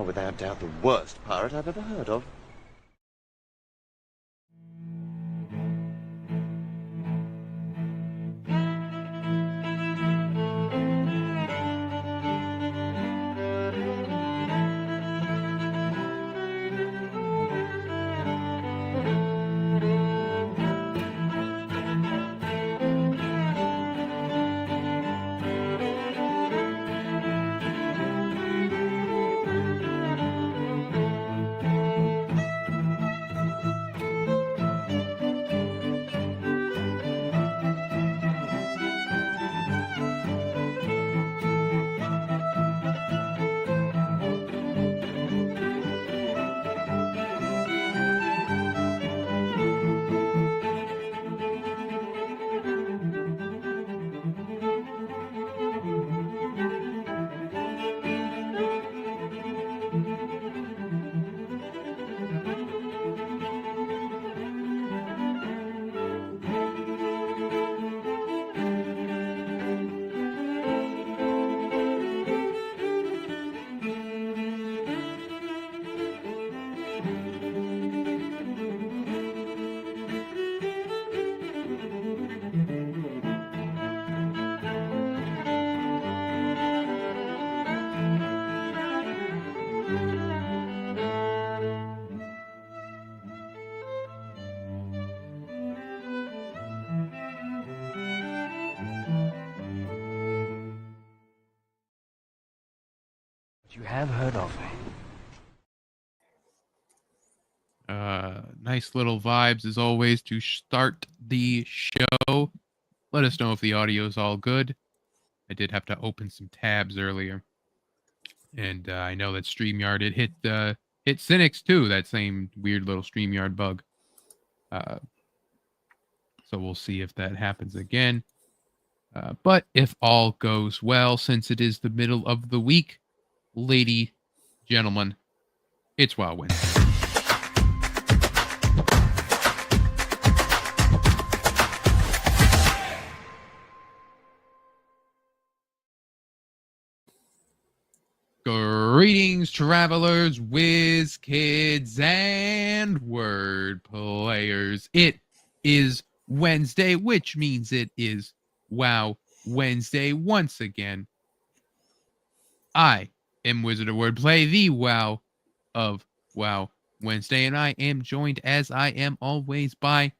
without doubt the worst pirate I've ever heard of. You have heard of me. Nice little vibes as always to start the show. Let us know if the audio is all good. I did have to open some tabs earlier, and I know that StreamYard hit Cynics too. That same weird little StreamYard bug. So we'll see if that happens again. But if all goes well, since it is the middle of the week, lady, gentlemen, it's Wow Wednesday. Greetings, travelers, Wiz Kids, and Wordplayers. It is Wednesday, which means it is Wow Wednesday once again. I am Wizard of Wordplay, the Wow of Wow Wednesday, and I am joined, as I am always, by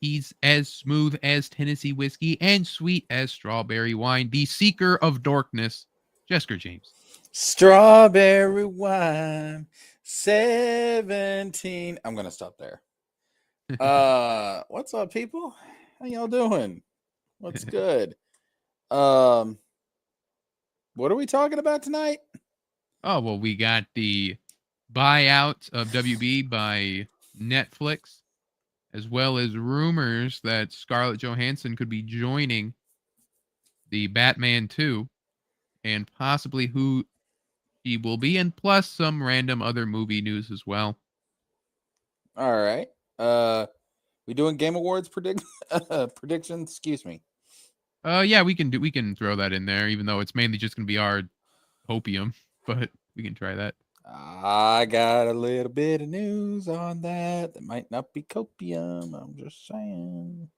he's as smooth as Tennessee whiskey and sweet as strawberry wine, the seeker of darkness, Jessica James. Strawberry wine, 17. I'm going to stop there. What's up, people? How y'all doing? What's good? What are we talking about tonight? Oh, well, we got the buyout of WB by Netflix, as well as rumors that Scarlet Johansson could be joining the Batman 2, and possibly who he will be, and plus some random other movie news as well. All right. We doing Game Awards predictions? Excuse me. Yeah, we can throw that in there, even though it's mainly just gonna be our hopium, but we can try that. I got a little bit of news on that. That might not be copium. I'm just saying.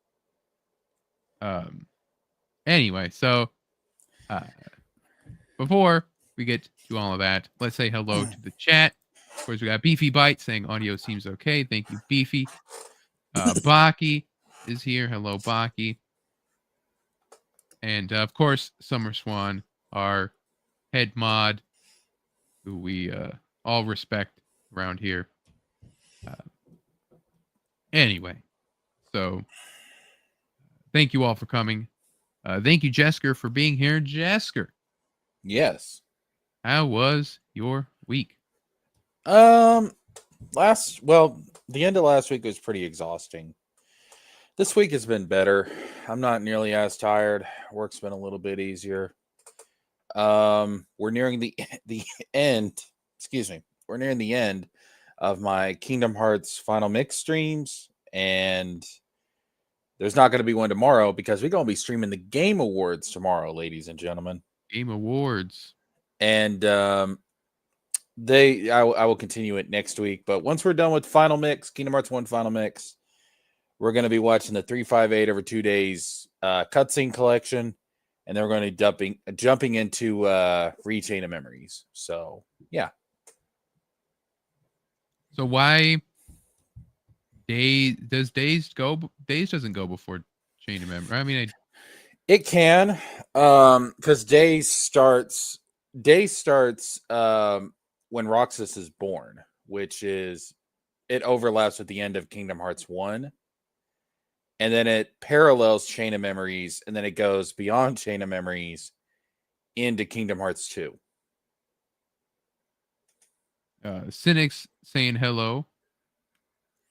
Anyway, so before we get to all of that, let's say hello to the chat. Of course, we got Beefy Bite saying audio seems okay. Thank you, Beefy. Baki is here. Hello, Baki. And of course, Summer Swan, our head mod, who we all respect around here. Anyway, so thank you all for coming. Thank you, Jesker, for being here. Jesker. Yes. How was your week? The end of last week was pretty exhausting. This week has been better. I'm not nearly as tired. Work's been a little bit easier. We're nearing the end. Excuse me. We're nearing the end of my Kingdom Hearts Final Mix streams, and there's not going to be one tomorrow because we're going to be streaming the Game Awards tomorrow, ladies and gentlemen. Game Awards. And I will continue it next week. But once we're done with Final Mix, Kingdom Hearts 1 Final Mix, we're going to be watching the 358 over 2 days cutscene collection, and then we're going to be jumping into Rechain of Memories. So yeah. So why Days doesn't go before Chain of Memory? I mean, It can, because day starts when Roxas is born, which is it overlaps with the end of Kingdom Hearts 1, and then it parallels Chain of Memories, and then it goes beyond Chain of Memories into Kingdom Hearts 2. Cynic's saying hello.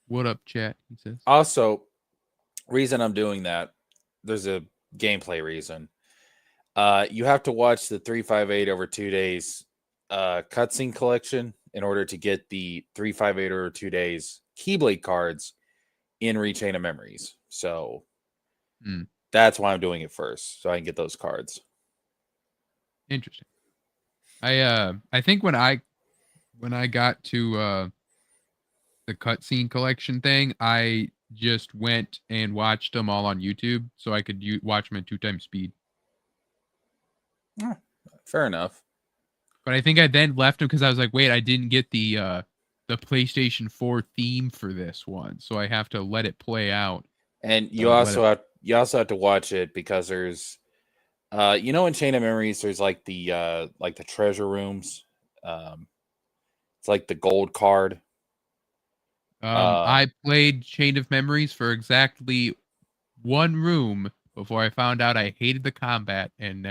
What up, chat? He says. Also, reason I'm doing that, there's a gameplay reason. You have to watch the 358 over 2 days cutscene collection in order to get the 358 over 2 days Keyblade cards in Rechain of Memories. So that's why I'm doing it first, so I can get those cards. Interesting. I think when I got to the cutscene collection thing, I just went and watched them all on YouTube so I could watch them at 2x speed. Fair enough. But I think I then left them because I was like, wait, I didn't get the PlayStation 4 theme for this one, so I have to let it play out. And you also have to watch it because there's in Chain of Memories there's like the treasure rooms. It's like the gold card. I played Chain of Memories for exactly one room before I found out I hated the combat and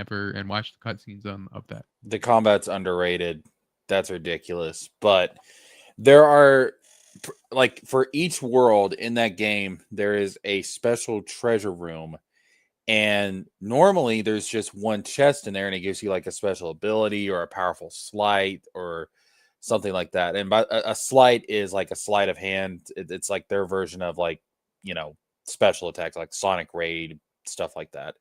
watched the cutscenes of that. The combat's underrated. That's ridiculous. But there are, like, for each world in that game, there is a special treasure room. And normally there's just one chest in there and it gives you like a special ability or a powerful sleight or something like that. And by a sleight is like a sleight of hand. It's like their version of like, special attacks like Sonic Raid, stuff like that.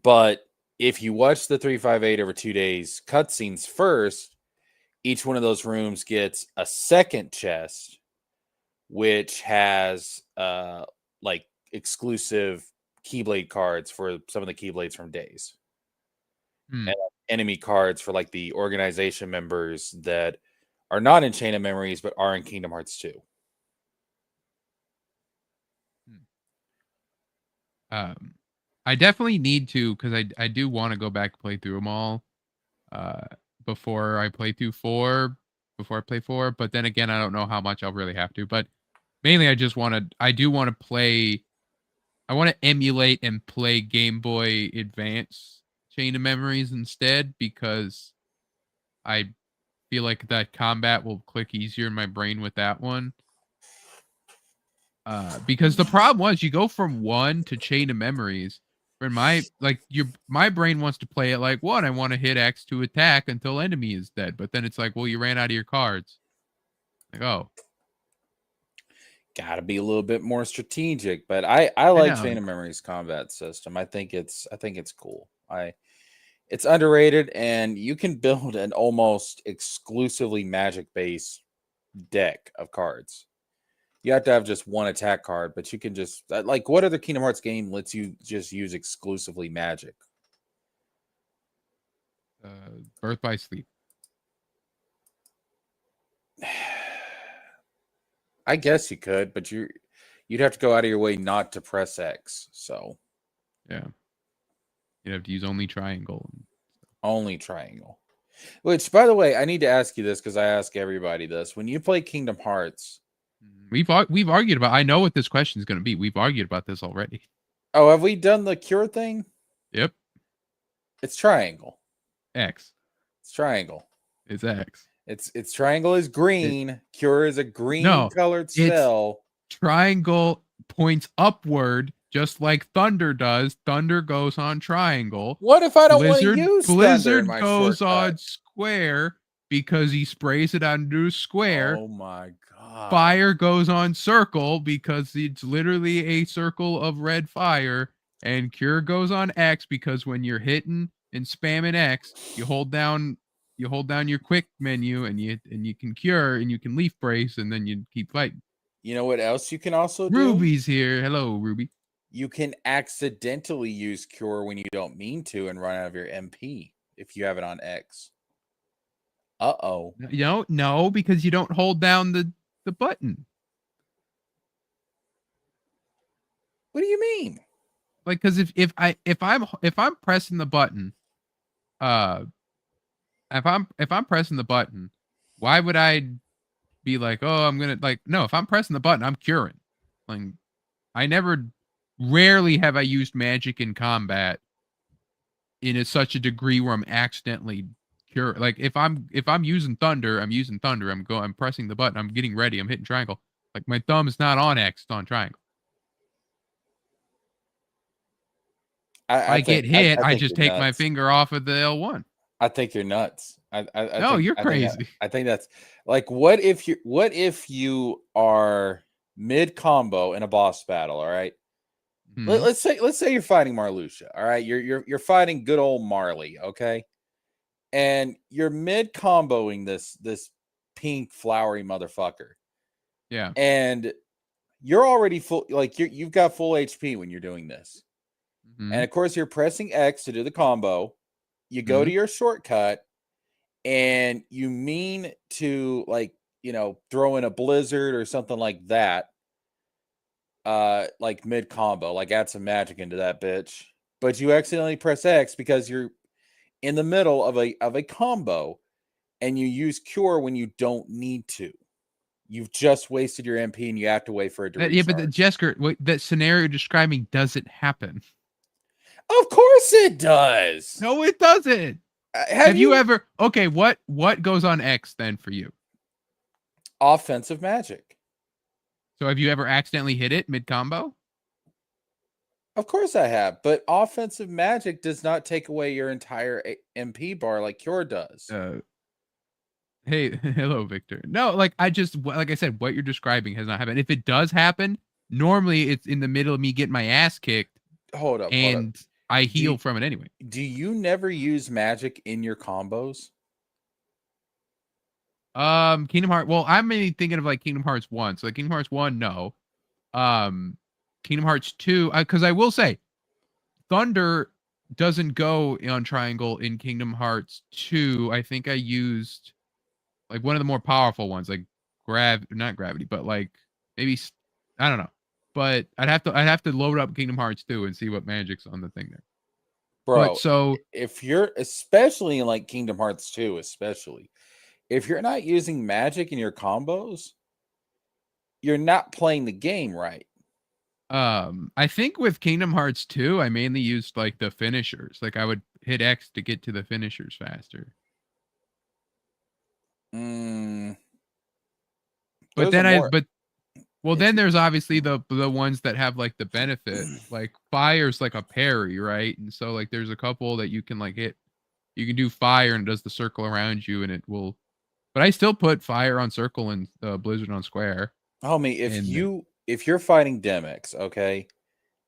But if you watch the 358 over 2 days cutscenes first, each one of those rooms gets a second chest, which has like exclusive Keyblade cards for some of the Keyblades from Days. And enemy cards for like the organization members that are not in Chain of Memories but are in Kingdom Hearts 2. I definitely need to, because I do want to go back and play through them all before I play through 4, but then again, I don't know how much I'll really have to. But mainly I want to emulate and play Game Boy Advance Chain of Memories instead, because I feel like that combat will click easier in my brain with that one. Because the problem was you go from 1 to Chain of Memories. For my brain wants to play it like 1. I want to hit X to attack until enemy is dead. But then it's like, well, you ran out of your cards. Like, oh. Gotta be a little bit more strategic. But I like Chain of Memories combat system. I think it's cool. It's underrated, and you can build an almost exclusively magic-based deck of cards. You have to have just one attack card, but you can just like, what other Kingdom Hearts game lets you just use exclusively magic? Birth by Sleep. I guess you could, but you'd have to go out of your way not to press X. So yeah, you'd have to use only triangle. Only triangle. Which, by the way, I need to ask you this because I ask everybody this: when you play Kingdom Hearts. We've argued about. I know what this question is going to be. We've argued about this already. Oh, have we done the cure thing? Yep. It's triangle. X. It's triangle. It's X. It's triangle is green. Cure is a green colored cell. Triangle points upward, just like thunder does. Thunder goes on triangle. What if I don't want to use Blizzard? Thunder Goes on square because he sprays it onto square. Oh my god. Fire goes on circle because it's literally a circle of red fire, and cure goes on X because when you're hitting and spamming X, you hold down you hold down your quick menu and you can cure and you can leaf brace and then you keep fighting. You know what else you can also do? Ruby's here. Hello, Ruby. You can accidentally use cure when you don't mean to and run out of your MP if you have it on X. Uh-oh. No, because you don't hold down the button. What do you mean? Like, because if I'm pressing the button, if I'm pressing the button, why would I be like, oh, I'm gonna like no, if I'm pressing the button, I'm curing. Like, rarely have I used magic in combat in such a degree where I'm accidentally cure. Like if I'm using thunder, I'm pressing the button, I'm getting ready, I'm hitting triangle. Like my thumb is not on X, it's on triangle. I get hit, I just take my finger off of the L1. I think you're nuts. No, you're crazy. I think that's like, what if you are mid combo in a boss battle? All right. Let's say you're fighting Marluxia. All right. You're fighting good old Marley. Okay. And you're mid comboing this pink flowery motherfucker. Yeah. And you're already full, like you've got full HP when you're doing this. And of course, you're pressing X to do the combo. You go to your shortcut and you mean to, like, throw in a blizzard or something like that. Like mid combo, like add some magic into that bitch. But you accidentally press X because you're in the middle of a combo and you use cure when you don't need to. You've just wasted your MP and you have to wait for it to recharge. Yeah, but Jesker, that scenario describing doesn't happen. Of course it does. No, it doesn't. Have you ever? Okay, what goes on X then for you? Offensive magic. So have you ever accidentally hit it mid combo? Of course I have, but offensive magic does not take away your entire MP bar like cure does. Hey, hello, Victor. No, like I said, what you're describing has not happened. If it does happen, normally it's in the middle of me getting my ass kicked. Hold up. I heal from it anyway. Do you never use magic in your combos? Kingdom Hearts. Well, I'm mainly thinking of like Kingdom Hearts 1. So like Kingdom Hearts 1, no. Kingdom Hearts 2, because I will say, Thunder doesn't go on triangle in Kingdom Hearts 2. I think I used like one of the more powerful ones, like not gravity, but like maybe I don't know. But I'd have to load up Kingdom Hearts 2 and see what magic's on the thing there. Bro, but so if you're, especially in like Kingdom Hearts 2, especially if you're not using magic in your combos, you're not playing the game right. I think with Kingdom Hearts 2, I mainly used like the finishers. Like I would hit X to get to the finishers faster. But then then there's obviously the ones that have like the benefit. Like fire's like a parry, right? And so like there's a couple that you can like hit. You can do fire and it does the circle around you and it will. But I still put fire on circle and blizzard on square. Homie, if you're fighting Demix, okay,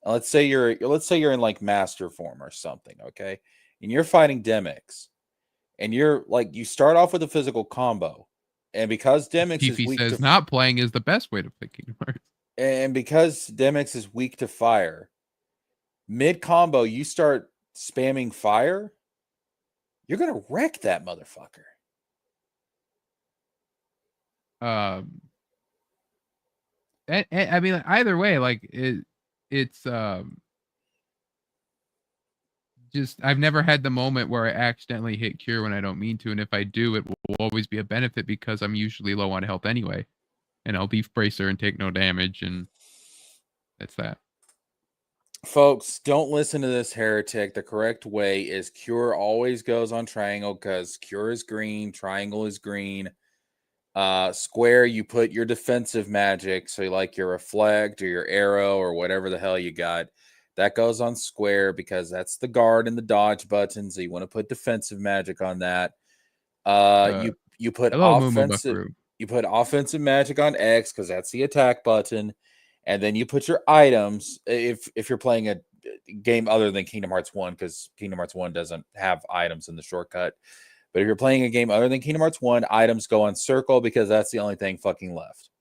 let's say you're in like master form or something, okay, and you're fighting Demix, and you're like, you start off with a physical combo, and because Demix is weak says not playing is the best way to play Kingdom Hearts, and because Demix is weak to fire, mid combo you start spamming fire, you're gonna wreck that motherfucker. I mean, either way, like it's just I've never had the moment where I accidentally hit cure when I don't mean to, and if I do, it will always be a benefit because I'm usually low on health anyway, and I'll beef bracer and take no damage, and that's that. Folks, don't listen to this heretic. The correct way is cure always goes on triangle because cure is green, triangle is green. Square, you put your defensive magic, so like your reflect or your arrow or whatever the hell you got, that goes on square because that's the guard and the dodge button. So you want to put defensive magic on that. You put offensive magic on X because that's the attack button, and then you put your items if you're playing a game other than Kingdom Hearts 1, because Kingdom Hearts 1 doesn't have items in the shortcut. But if you're playing a game other than Kingdom Hearts 1, items go on circle because that's the only thing fucking left.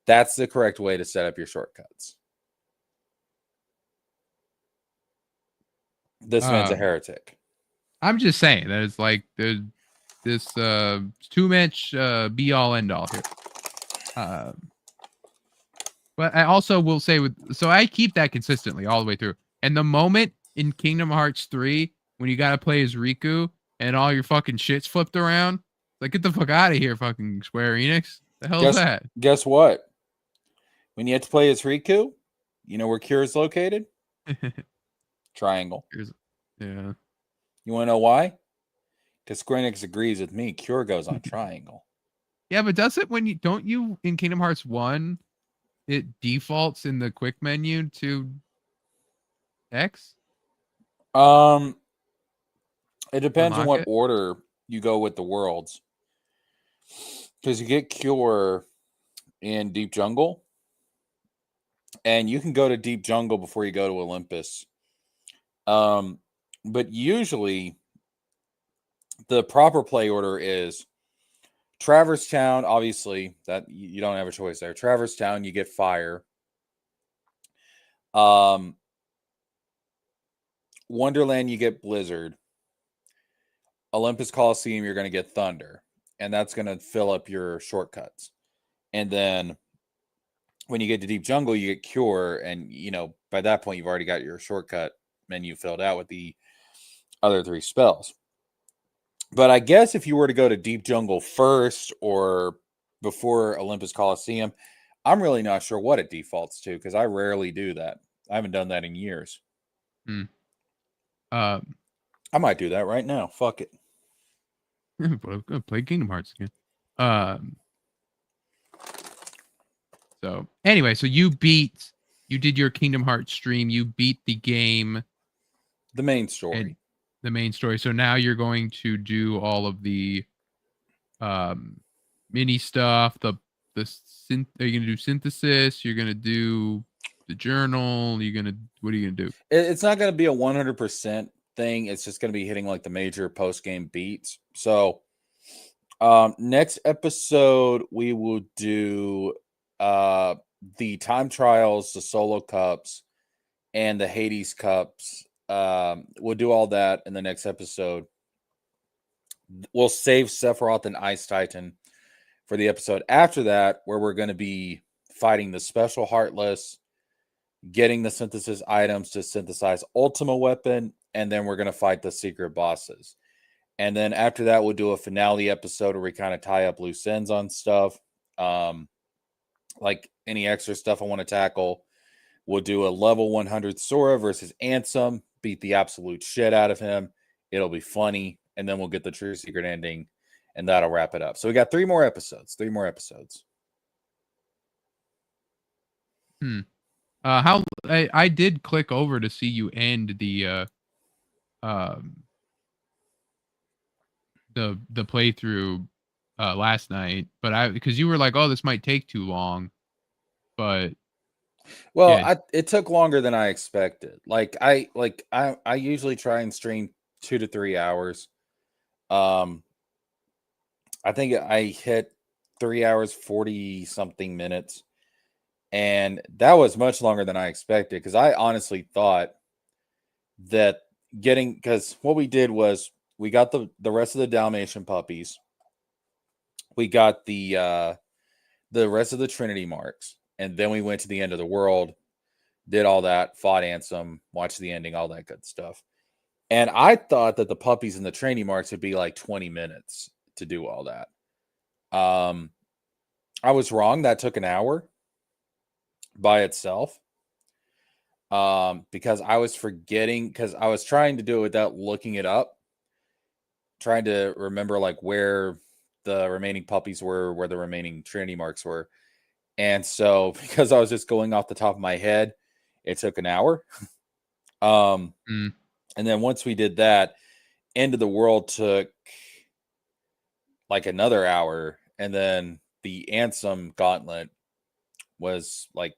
That's the correct way to set up your shortcuts. This man's a heretic. I'm just saying that it's like there's this too much be all end all here. But I also will say so I keep that consistently all the way through. And the moment in Kingdom Hearts 3 when you gotta play as Riku and all your fucking shit's flipped around, like get the fuck out of here, fucking Square Enix. The hell is that? Guess what? When you have to play as Riku, you know where Cure is located? Triangle. Yeah. You want to know why? Because Square Enix agrees with me. Cure goes on Triangle. Yeah, but does it when you don't you in Kingdom Hearts 1? It defaults in the quick menu to X? It depends on what order you go with the worlds. Because you get Cure in Deep Jungle. And you can go to Deep Jungle before you go to Olympus. But usually the proper play order is Traverse Town, obviously, that you don't have a choice there. Traverse Town, you get fire. Wonderland, you get blizzard. Olympus Coliseum, you're going to get thunder. And that's going to fill up your shortcuts. And then when you get to Deep Jungle, you get Cure. And, you know, by that point, you've already got your shortcut menu filled out with the other 3 spells. But I guess if you were to go to Deep Jungle first or before Olympus Coliseum, I'm really not sure what it defaults to because I rarely do that. I haven't done that in years. I might do that right now. Fuck it. But I'm gonna play Kingdom Hearts again. So anyway, so you did your Kingdom Hearts stream. You beat the game, the main story. So now you're going to do all of the mini stuff. Are you gonna do synthesis? You're gonna do the journal. What are you gonna do? It's not gonna be a 100% thing. It's just gonna be hitting like the major post game beats. So next episode we will do the time trials, the solo cups, and the Hades cups. We'll do all that in the next episode. We'll save Sephiroth and Ice Titan for the episode after that, where we're going to be fighting the special Heartless, getting the synthesis items to synthesize Ultima Weapon, and then we're going to fight the secret bosses. And then after that, we'll do a finale episode where we kind of tie up loose ends on stuff. Like any extra stuff I want to tackle. We'll do a level 100 Sora versus Ansem, beat the absolute shit out of him. It'll be funny. And then we'll get the true secret ending, and that'll wrap it up. So we got 3 more episodes. I did click over to see you end the playthrough last night, but because you were like, oh, this might take too long, but it took longer than I expected. I usually try and stream 2 to 3 hours. I think I hit 3 hours 40 something minutes, and that was much longer than I expected because I honestly thought that because what we did was we got the rest of the Dalmatian puppies, we got the rest of the Trinity marks, and then we went to the end of the world, did all that, fought Ansem, watched the ending, all that good stuff. And I thought that the puppies and the training marks would be like 20 minutes to do all that. I was wrong. That took an hour by itself. Because I was forgetting, because I was trying to do it without looking it up, trying to remember like where the remaining puppies were, where the remaining Trinity marks were. And so because I was just going off the top of my head, it took an hour. And then once we did that, End of the World took like another hour. And then the Ansem Gauntlet was like,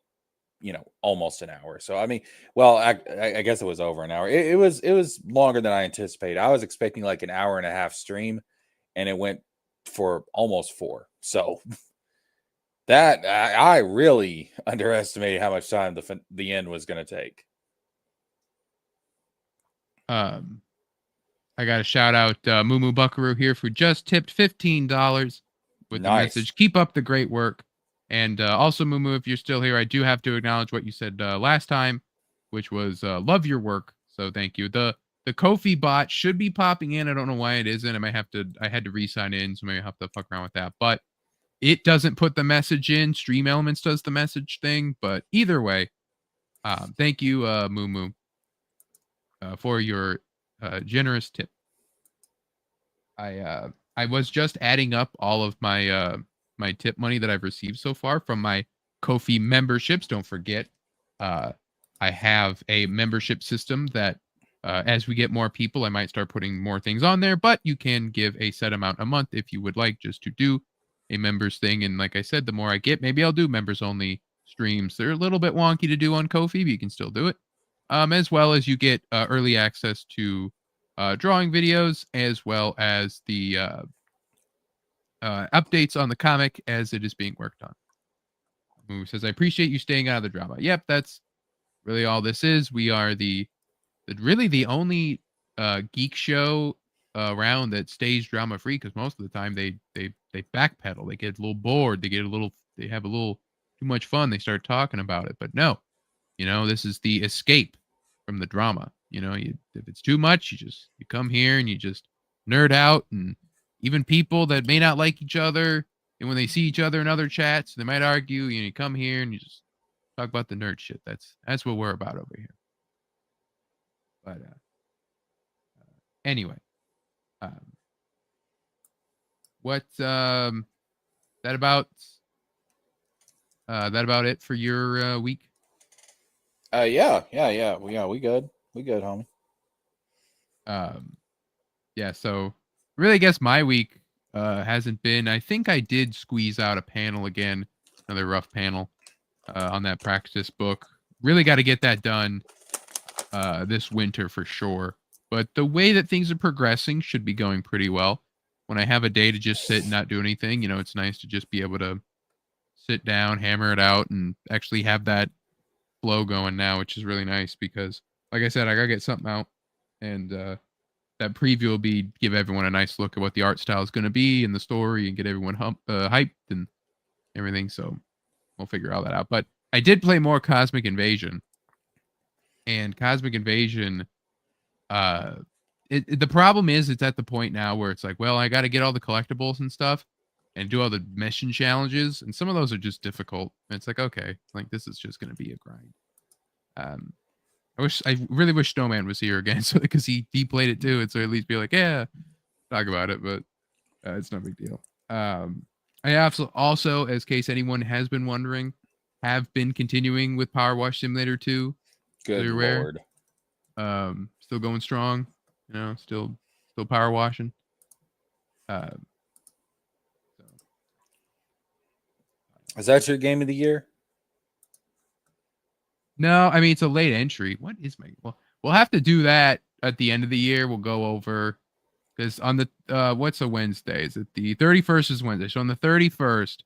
almost an hour. So, I mean, well, I guess it was over an hour. It was longer than I anticipated. I was expecting like an hour and a half stream, and it went for almost 4. So that I really underestimated how much time the end was going to take. I got a shout out Moo Buckaroo here who just tipped $15 with the message. Keep up the great work. And also, Moo, if you're still here, I do have to acknowledge what you said last time, which was love your work. So thank you. The Ko-fi bot should be popping in. I don't know why it isn't. I had to re-sign in, so maybe I have to fuck around with that. But it doesn't put the message in. Stream Elements does the message thing. But either way, thank you, Moo, for your generous tip. I was just adding up all of my my tip money that I've received so far from my Ko-fi memberships. Don't forget, I have a membership system that as we get more people, I might start putting more things on there, but you can give a set amount a month if you would like just to do a members thing. And like I said, the more I get, maybe I'll do members only streams. They're a little bit wonky to do on Ko-fi, but you can still do it. As well as you get early access to drawing videos, as well as the updates on the comic as it is being worked on. Who says, I appreciate you staying out of the drama. Yep, that's really all this is. We are really the only geek show around that stays drama free, because most of the time they backpedal. They get a little bored. They have a little too much fun. They start talking about it. But no, this is the escape from the drama. If it's too much, you come here and you just nerd out. And even people that may not like each other, and when they see each other in other chats, they might argue. You come here and you just talk about the nerd shit. That's what we're about over here. But anyway, what's that about it for your week? Yeah. We good, homie. Yeah. So really, I guess my week hasn't been. I think I did squeeze out a panel again, another rough panel on that practice book. Really got to get that done this winter for sure. But the way that things are progressing should be going pretty well. When I have a day to just sit and not do anything, it's nice to just be able to sit down, hammer it out, and actually have that flow going now, which is really nice because, like I said, I gotta get something out, and that preview will give everyone a nice look at what the art style is going to be and the story, and get everyone hyped and everything. So we'll figure all that out. But I did play more Cosmic Invasion, and Cosmic Invasion, the problem is it's at the point now where it's like, well, I got to get all the collectibles and stuff and do all the mission challenges, and some of those are just difficult. And it's like, okay, like this is just going to be a grind. I really wish Snowman was here again, so because he played it too, and so at least be like, yeah, talk about it. But it's no big deal. I also, as case anyone has been wondering, have been continuing with Power Wash Simulator 2. Good Lord. Still going strong, still power washing. Is that your game of the year? No, I mean, it's a late entry. What is my... Well, we'll have to do that at the end of the year. We'll go over... Because on the... what's a Wednesday? Is it the 31st is Wednesday? So on the 31st,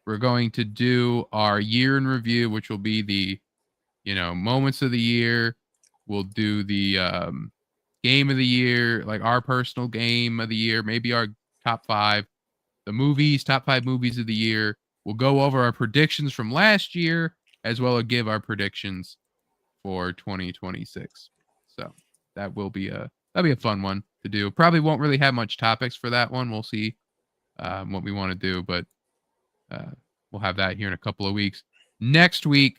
we're going to do our year in review, which will be the, moments of the year. We'll do the game of the year, like our personal game of the year, maybe our top 5. The movies, top 5 movies of the year. We'll go over our predictions from last year, as well as give our predictions for 2026. So that'll be a fun one to do. Probably won't really have much topics for that one. We'll see what we want to do, but we'll have that here in a couple of weeks. Next week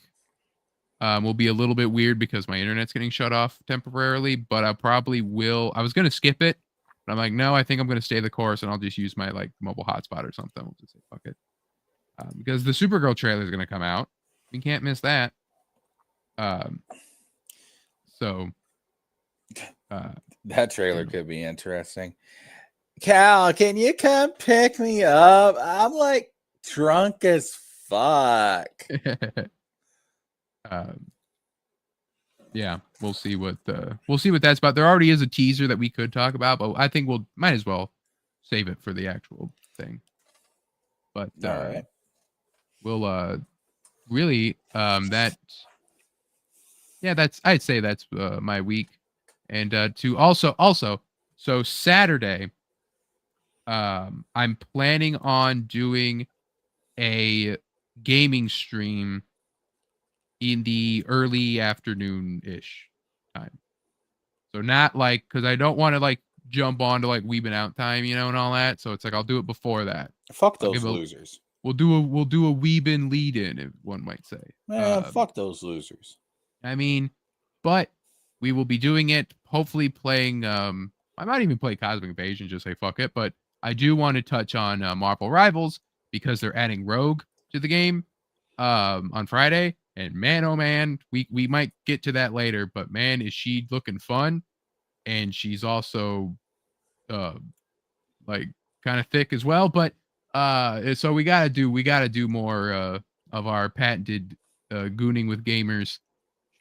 will be a little bit weird because my internet's getting shut off temporarily, but I probably will. I was going to skip it, but I'm like, no, I think I'm going to stay the course, and I'll just use my mobile hotspot or something. We'll just say, fuck it. Because the Supergirl trailer is going to come out. We can't miss that. That trailer could be interesting. Cal, can you come pick me up? I'm like drunk as fuck. Yeah, we'll see what that's about. There already is a teaser that we could talk about, but I think might as well save it for the actual thing. But All right. we'll really that that's I'd say that's my week. And to also so Saturday I'm planning on doing a gaming stream in the early afternoon ish time. So not like, because I don't want to like jump on to like weebing out time, you know, and all that. So it's like I'll do it before that. Fuck I'll those give losers. We'll do a weebin lead in, if one might say. Man, fuck those losers. I mean, but we will be doing it. Hopefully, playing. I might even play Cosmic Invasion. Just say fuck it. But I do want to touch on Marvel Rivals because they're adding Rogue to the game on Friday. And man, oh man, we might get to that later. But man, is she looking fun? And she's also like kind of thick as well. But so we gotta do more of our patented gooning with gamers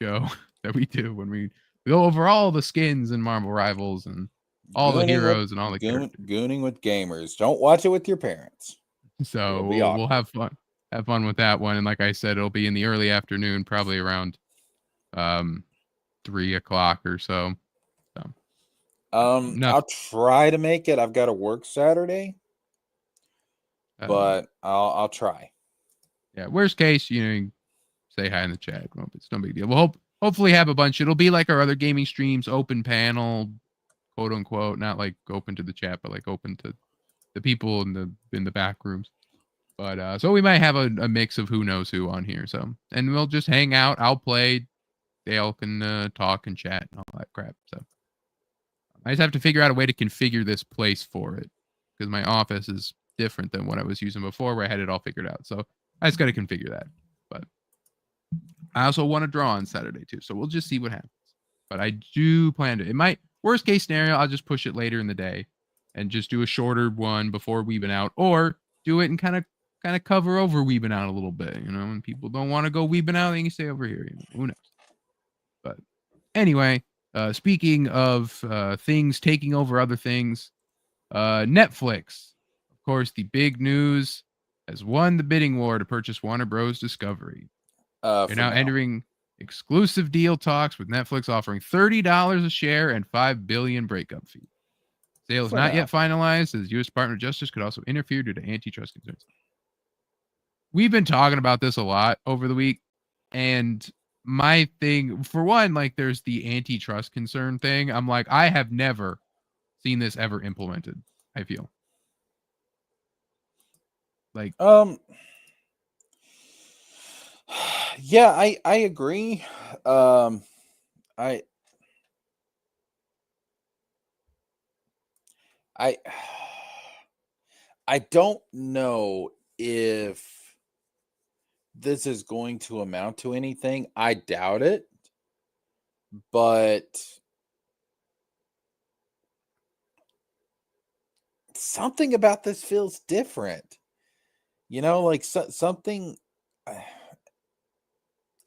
show that we do when we go over all the skins and Marvel Rivals and all the heroes and all the characters. Gooning with gamers. Don't watch it with your parents. So we'll have fun with that one. And like I said, it'll be in the early afternoon, probably around 3 o'clock or so. I'll try to make it. I've got to work Saturday, but I'll try. Yeah. Worst case, say hi in the chat. Well, it's no big deal. We'll hopefully have a bunch. It'll be like our other gaming streams, open panel, quote unquote, not like open to the chat, but like open to the people in the back rooms. But so we might have a mix of who knows who on here. So, and we'll just hang out. I'll play. Dale can talk and chat and all that crap. So I just have to figure out a way to configure this place for it because my office is different than what I was using before, where I had it all figured out. So I just got to configure that. But I also want to draw on Saturday too, so we'll just see what happens. But I do plan to. It might, worst case scenario, I'll just push it later in the day and just do a shorter one before weebing out, or do it and kind of cover over weebing out a little bit. When people don't want to go weebing out, they can stay over here. Who knows? But anyway. Speaking of things taking over other things, Netflix, of course, the big news, has won the bidding war to purchase Warner Bros. Discovery. They're now entering exclusive deal talks with Netflix, offering $30 a share and $5 billion breakup fee. Sale is not yet finalized, as U.S. Department of Justice could also interfere due to antitrust concerns. We've been talking about this a lot over the week, and my thing, for one, like there's the antitrust concern thing. I'm like, I have never seen this ever implemented, I feel. Like, yeah, I agree. I don't know if this is going to amount to anything. I doubt it, but something about this feels different. Like something. I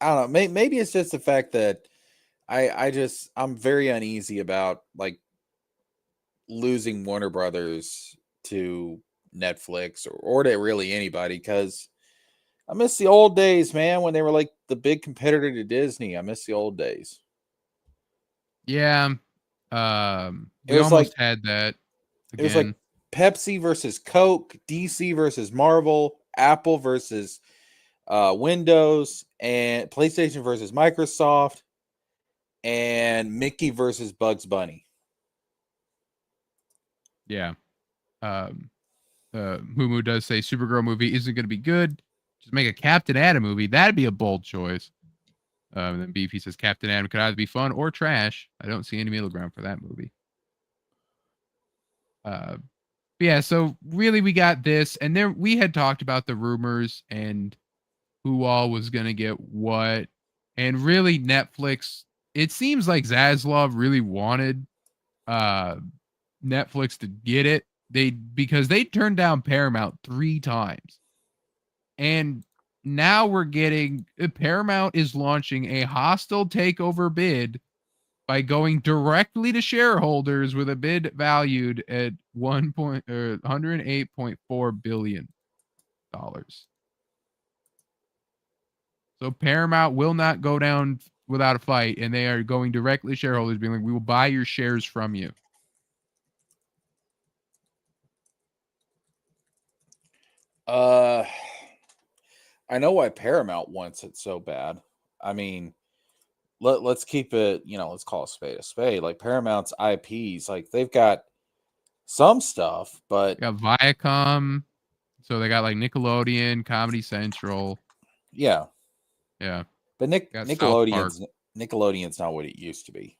don't know. Maybe it's just the fact that I'm very uneasy about like losing Warner Brothers to Netflix or to really anybody, because I miss the old days, man, when they were like the big competitor to Disney. I miss the old days. Yeah. We was almost had that again. It was like Pepsi versus Coke, DC versus Marvel, Apple versus Windows, and PlayStation versus Microsoft, and Mickey versus Bugs Bunny. Yeah. Mumu does say Supergirl movie isn't going to be good. Just make a Captain Atom movie. That'd be a bold choice. And then Beefy says Captain Atom could either be fun or trash. I don't see any middle ground for that movie. Yeah, so really we got this, and then we had talked about the rumors and who all was going to get what. And really Netflix, it seems like Zaslav really wanted Netflix to get it. Because they turned down Paramount 3 times. And now we're getting Paramount is launching a hostile takeover bid by going directly to shareholders with a bid valued at 108.4 billion dollars. So Paramount will not go down without a fight, and they are going directly to shareholders, being like, "We will buy your shares from you." I know why Paramount wants it so bad. I mean, let's keep it, let's call a spade a spade. Like Paramount's IPs, like they've got some stuff, but They got Viacom, so they got like Nickelodeon, Comedy Central. yeah. But Nickelodeon's not what it used to be.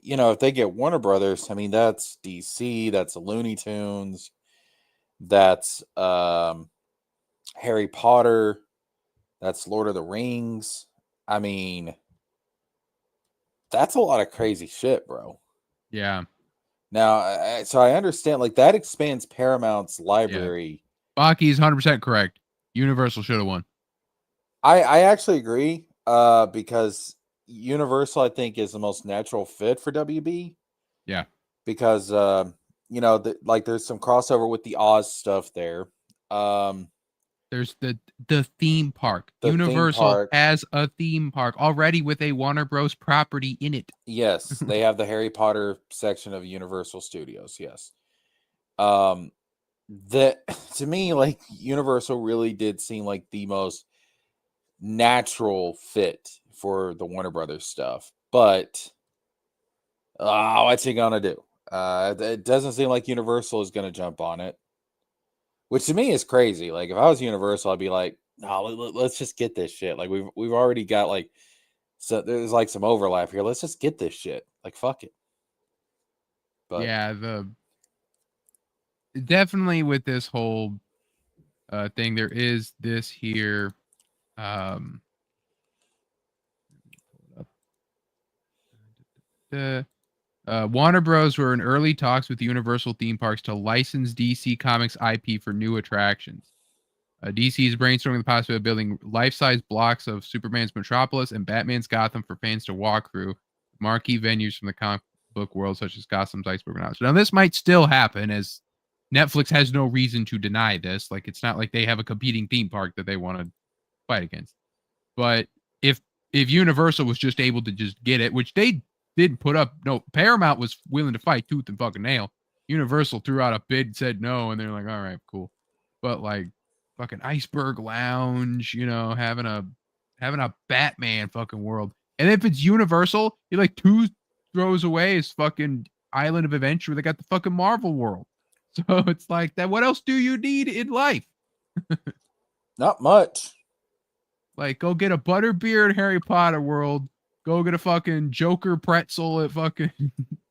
If they get Warner Brothers, I mean, that's DC, that's Looney Tunes, that's Harry Potter, that's Lord of the Rings. I mean, that's a lot of crazy shit, bro. Yeah. Now, so I understand, like, that expands Paramount's library. Baki's 100% correct. Universal should have won. I actually agree, because Universal, I think, is the most natural fit for WB. Yeah. Because, there's some crossover with the Oz stuff there. There's the theme park. The Universal theme park. has a theme park already with a Warner Bros. Property in it. Yes, they have the Harry Potter section of Universal Studios. Yes. That to me, like, Universal really did seem like the most natural fit for the Warner Brothers stuff. But what's he gonna do? It doesn't seem like Universal is gonna jump on it, which to me is crazy. Like, if I was Universal, I'd be like, no, let's just get this shit. Like, we've already got, like, so there's like some overlap here. Let's just get this shit. Like, fuck it. But yeah, definitely with this whole thing, there is this here. Warner Bros. Were in early talks with Universal theme parks to license DC Comics IP for new attractions. DC is brainstorming the possibility of building life-size blocks of Superman's Metropolis and Batman's Gotham for fans to walk through, marquee venues from the comic book world, such as Gotham's Iceberg and Oz. Now, this might still happen, as Netflix has no reason to deny this. Like, it's not like they have a competing theme park that they want to fight against. But if Universal was just able to just get it, which they didn't put up, no, Paramount was willing to fight tooth and fucking nail. Universal threw out a bid, said no, and they're like, all right, cool. But like, fucking Iceberg Lounge, having a Batman fucking world. And if it's Universal, you're like 2 throws away is fucking Island of Adventure. They got the fucking Marvel world. So it's like that. What else do you need in life? not much. Like, go get a Butterbeer at Harry Potter world. Go get a fucking Joker pretzel at fucking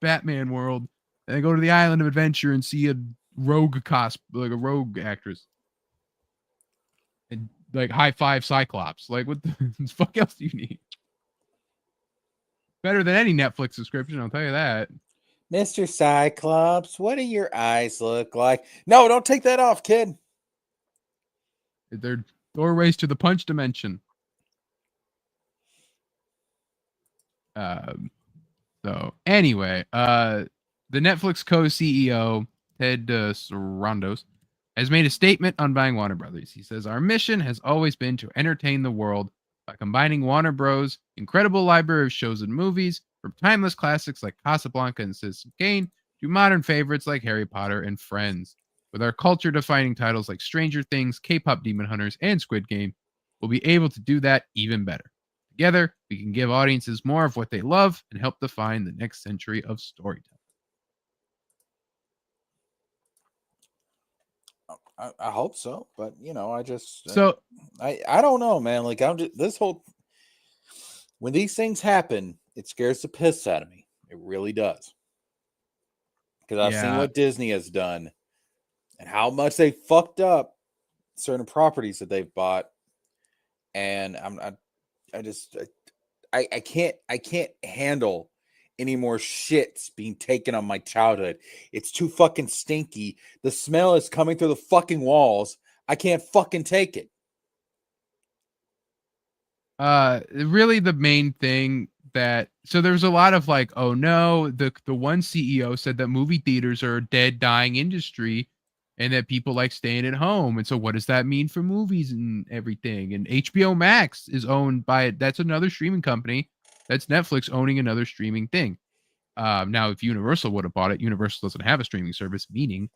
Batman world. And then go to the Island of Adventure and see a rogue like a rogue actress. And like high five Cyclops. Like, what the fuck else do you need? Better than any Netflix subscription, I'll tell you that. Mr. Cyclops, what do your eyes look like? No, don't take that off, kid. They're doorways to the punch dimension. So anyway, the Netflix co-CEO, Ted Sarandos, has made a statement on buying Warner Brothers. He says, our mission has always been to entertain the world by combining Warner Bros. Incredible library of shows and movies, from timeless classics like Casablanca and Citizen Kane to modern favorites like Harry Potter and Friends. With our culture-defining titles like Stranger Things, K-pop Demon Hunters, and Squid Game, we'll be able to do that even better. Together, we can give audiences more of what they love and help define the next century of storytelling. I hope so, but I just So I don't know, man. Like, I'm just when these things happen, it scares the piss out of me. It really does, because I've seen what Disney has done and how much they fucked up certain properties that they've bought, and I can't handle any more shits being taken on my childhood. It's too fucking stinky. The smell is coming through the fucking walls. I can't fucking take it. Really the main thing that so there's a lot of like, oh no, the one CEO said that movie theaters are a dead, dying industry, and that people like staying at home. And so what does that mean for movies and everything? And HBO Max is owned by that's another streaming company. That's Netflix owning another streaming thing. Now if Universal would have bought it, Universal doesn't have a streaming service, meaning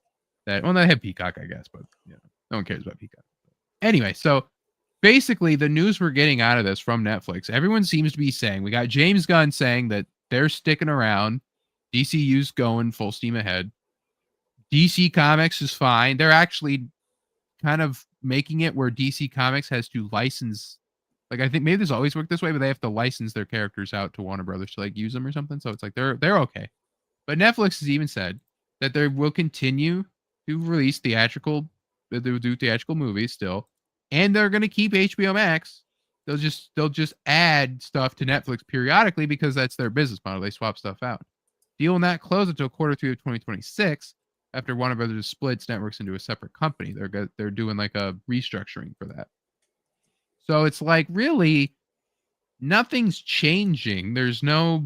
that well, they have Peacock, I guess, but you know, no one cares about Peacock. Anyway, so basically the news we're getting out of this from Netflix, everyone seems to be saying, we got James Gunn saying that they're sticking around, DCU's going full steam ahead. DC Comics is fine. They're actually kind of making it where DC Comics has to license, like I think maybe this always worked this way, but they have to license their characters out to Warner Brothers to like use them or something. So it's like they're okay. But Netflix has even said that they will continue to release theatrical, they'll do theatrical movies still, and they're going to keep HBO Max. They'll just add stuff to Netflix periodically because that's their business model. They swap stuff out. Deal will not close until quarter 3 of 2026 after Warner Brothers splits networks into a separate company. They're doing like a restructuring for that. So it's like really nothing's changing. There's no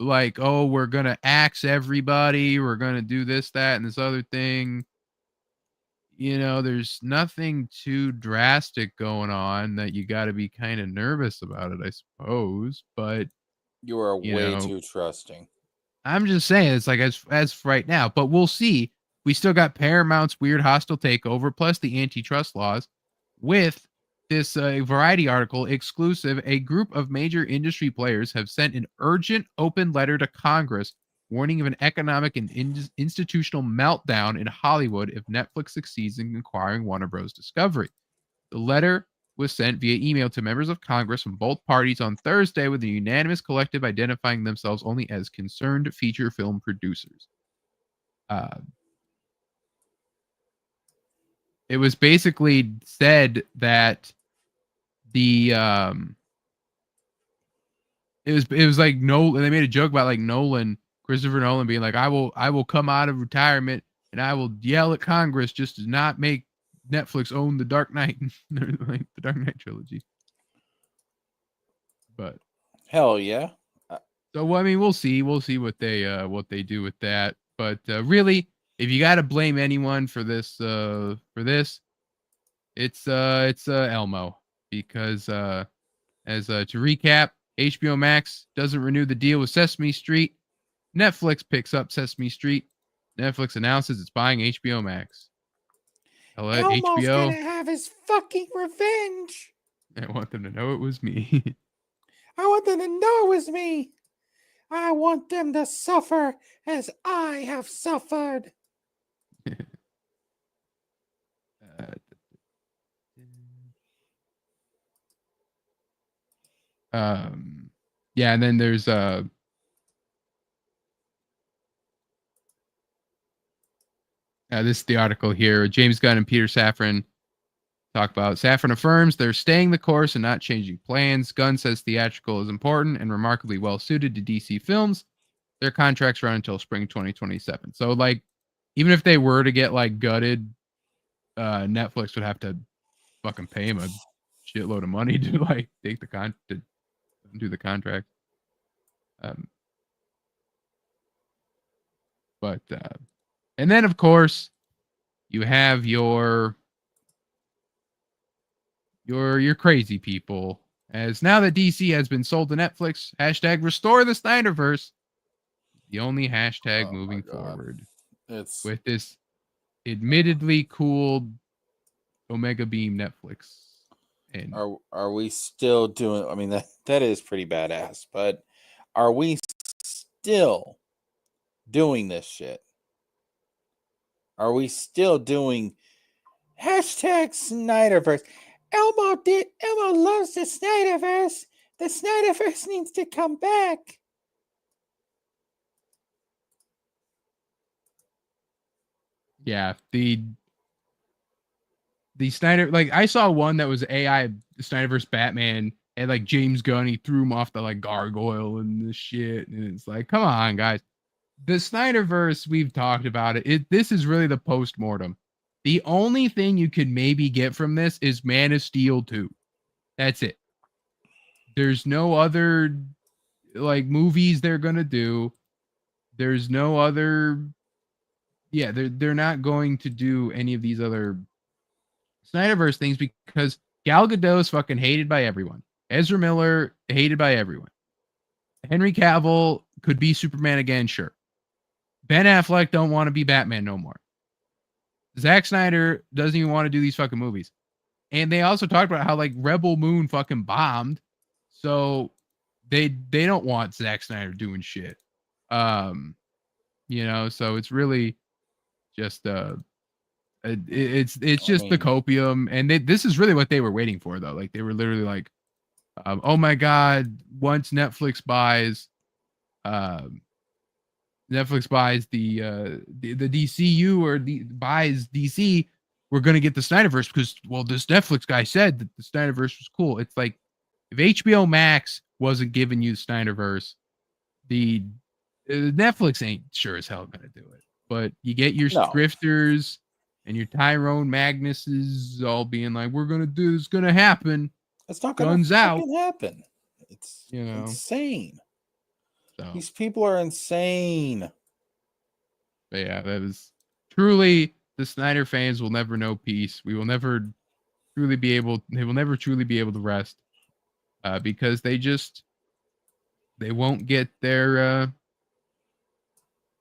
like, oh, we're going to axe everybody. We're going to do this, that, and this other thing. You know, there's nothing too drastic going on that you got to be kind of nervous about it, I suppose. But you are way too trusting. I'm just saying, it's like as right now, but we'll see. We still got Paramount's weird hostile takeover plus the antitrust laws. With this Variety article exclusive, a group of major industry players have sent an urgent open letter to Congress warning of an economic and institutional meltdown in Hollywood if Netflix succeeds in acquiring Warner Bros. Discovery. The letter was sent via email to members of Congress from both parties on Thursday with a unanimous collective identifying themselves only as concerned feature film producers. It was basically said that the it was like Nolan. They made a joke about like Christopher Nolan being like, I will come out of retirement and I will yell at Congress just to not make Netflix own the Dark Knight, like the Dark Knight trilogy. But hell yeah. So I mean, we'll see what they do with that. But really, if you got to blame anyone for this, it's Elmo, because to recap, HBO Max doesn't renew the deal with Sesame Street. Netflix picks up Sesame Street. Netflix announces it's buying HBO Max. Elmo's HBO gonna have his fucking revenge. I want them to know it was me. I want them to know it was me. I want them to suffer as I have suffered. Yeah, and then there's this is the article here. James Gunn and Peter Safran talk about Safran affirms they're staying the course and not changing plans. Gunn says theatrical is important and remarkably well suited to DC films. Their contracts run until spring 2027. So like, even if they were to get like gutted, Netflix would have to fucking pay him a shitload of money to like take the to do the contract. But and then of course you have your crazy people, as now that DC has been sold to Netflix, hashtag restore the Snyderverse, the only hashtag moving forward. It's with this admittedly cool Omega Beam Netflix. And are we still doing? I mean, that is pretty badass. But are we still doing this shit? Are we still doing hashtag Snyderverse? Elmo loves the Snyderverse. The Snyderverse needs to come back. Yeah, the Snyder, like I saw one that was AI Snyderverse Batman, and like James Gunn, he threw him off the like gargoyle and this shit, and it's like, come on, guys. The Snyderverse, we've talked about it. This is really the post-mortem. The only thing you could maybe get from this is Man of Steel 2. That's it. There's no other like movies they're gonna do. There's no other. Yeah, they're not going to do any of these other Snyderverse things because Gal Gadot is fucking hated by everyone. Ezra Miller hated by everyone. Henry Cavill could be Superman again, sure. Ben Affleck don't want to be Batman no more. Zack Snyder doesn't even want to do these fucking movies. And they also talked about how like Rebel Moon fucking bombed. So they don't want Zack Snyder doing shit. You know, so it's really just it's just the copium, and this is really what they were waiting for though. Like they were literally like, oh my god, once Netflix buys the DCU or buys DC, we're gonna get the Snyderverse because well, this Netflix guy said that the Snyderverse was cool. It's like if HBO Max wasn't giving you the Snyderverse, the Netflix ain't sure as hell gonna do it. But you get your Grifters and your Tyrone Magnuses all being like, "We're gonna do this, gonna happen." It's not gonna happen. It's insane. So, these people are insane. But yeah, that is truly the Snyder fans will never know peace. We will never truly be able. They will never truly be able to rest because they won't get their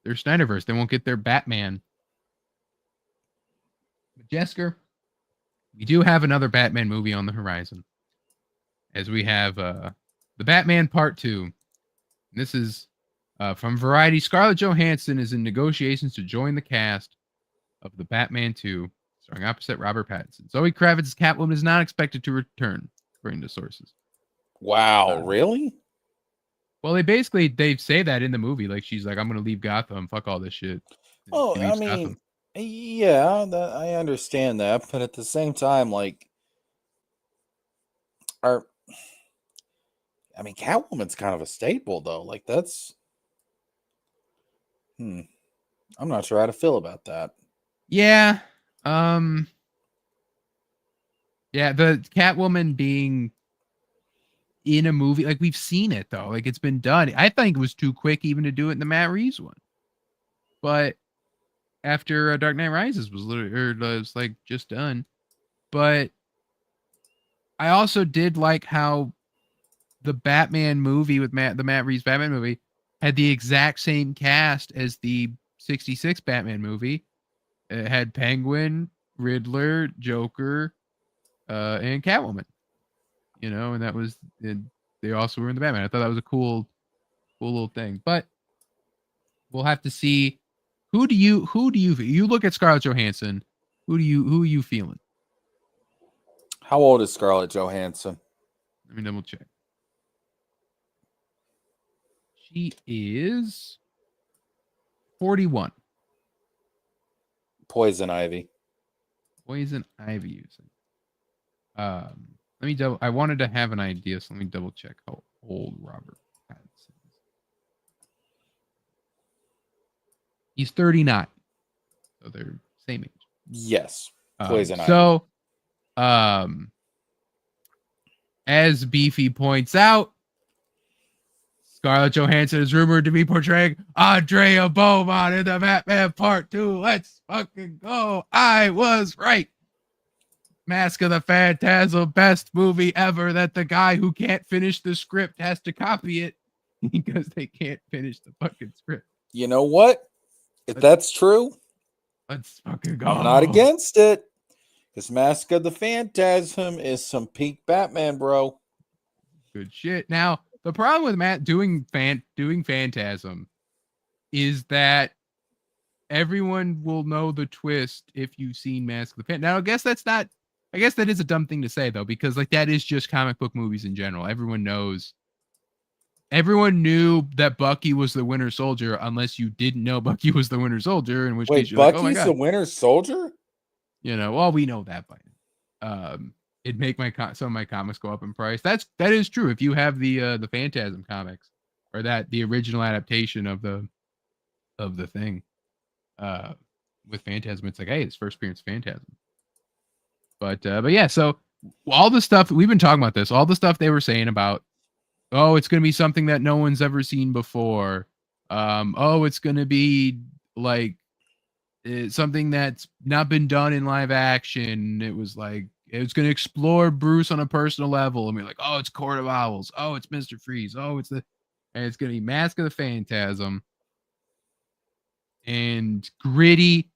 Snyderverse. They won't get their Batman. But Jesker, we do have another Batman movie on the horizon, as we have the Batman Part 2. This is from Variety. Scarlett Johansson is in negotiations to join the cast of the Batman 2, starring opposite Robert Pattinson. Zoe Kravitz's Catwoman is not expected to return, according to sources. Wow, really? Well, they say that in the movie. Like she's like, I'm gonna leave Gotham. Fuck all this shit. Oh, I mean, Gotham. Yeah, I understand that, but at the same time, like, Catwoman's kind of a staple, though. Like, that's, I'm not sure how to feel about that. Yeah, yeah, the Catwoman being in a movie, like we've seen it though, like it's been done. I think it was too quick even to do it in the Matt Reeves one, but after Dark Knight Rises was like just done. But I also did like how the Batman movie with the Matt Reeves Batman movie had the exact same cast as the 66 Batman movie. It had Penguin, Riddler, Joker, and Catwoman. You know, and that was they also were in the Batman. I thought that was a cool little thing. But we'll have to see. Who do you look at Scarlett Johansson? Who are you feeling? How old is Scarlett Johansson? Let me double check. She is 41. Poison Ivy using. Let me double. I wanted to have an idea, so let me double check how old Robert Pattinson is. He's 39, so they're same age. Yes, Poison Ivy. So, as Beefy points out, Scarlett Johansson is rumored to be portraying Andrea Beaumont in the Batman Part 2. Let's fucking go! I was right. Mask of the Phantasm, best movie ever that the guy who can't finish the script has to copy it because they can't finish the fucking script. You know what? If that's true, let's fucking go. I'm not against it. Because Mask of the Phantasm is some peak Batman, bro. Good shit. Now, the problem with Matt doing Phantasm is that everyone will know the twist if you've seen Mask of the Phantasm. Now, I guess that is a dumb thing to say, though, because like that is just comic book movies in general. Everyone knew that Bucky was the Winter Soldier, unless you didn't know Bucky was the Winter Soldier, in which case you're Bucky's like, oh my God. The Winter Soldier? You know, well, we know that by now. It'd make some of my comics go up in price. That is true. If you have the Phantasm comics, or the original adaptation of the thing, with Phantasm, it's like, hey, it's first appearance Phantasm. But yeah, so all the stuff we've been talking about this, all the stuff they were saying about Oh, it's gonna be something that no one's ever seen before. Oh, it's gonna be like something that's not been done in live action. It was like it was gonna explore Bruce on a personal level, and we're like, oh, it's Court of Owls. Oh, it's Mr. Freeze. Oh, and it's gonna be Mask of the Phantasm and gritty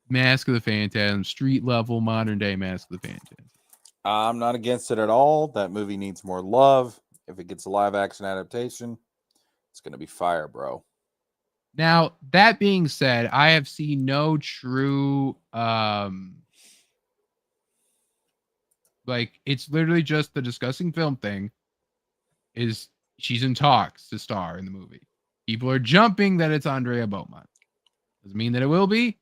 Mask of the Phantasm, street level, modern day Mask of the Phantasm. I'm not against it at all. That movie needs more love. If it gets a live action adaptation, it's going to be fire, bro. Now, that being said, I have seen no true like it's literally just the discussing film thing is she's in talks to star in the movie. People are jumping that it's Andrea Beaumont. Doesn't mean that it will be.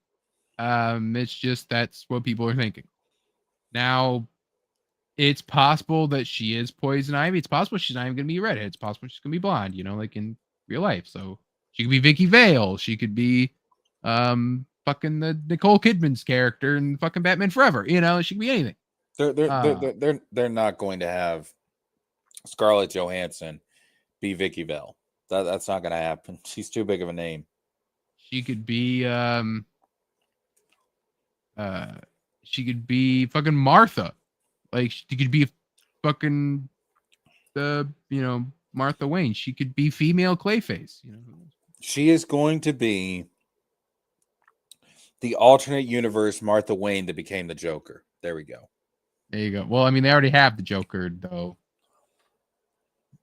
It's just that's what people are thinking. Now, it's possible that she is Poison Ivy. It's possible she's not even gonna be redhead. It's possible she's gonna be blonde, you know, like in real life. So she could be Vicky Vale. She could be fucking the Nicole Kidman's character in fucking Batman Forever. You know, she could be anything. They're not going to have Scarlett Johansson be Vicky Vale. That's not going to happen. She's too big of a name. She could be fucking Martha. Like she could be fucking Martha Wayne. She could be female Clayface. You know, she is going to be the alternate universe Martha Wayne that became the Joker. There we go. There you go. Well, I mean, they already have the Joker though,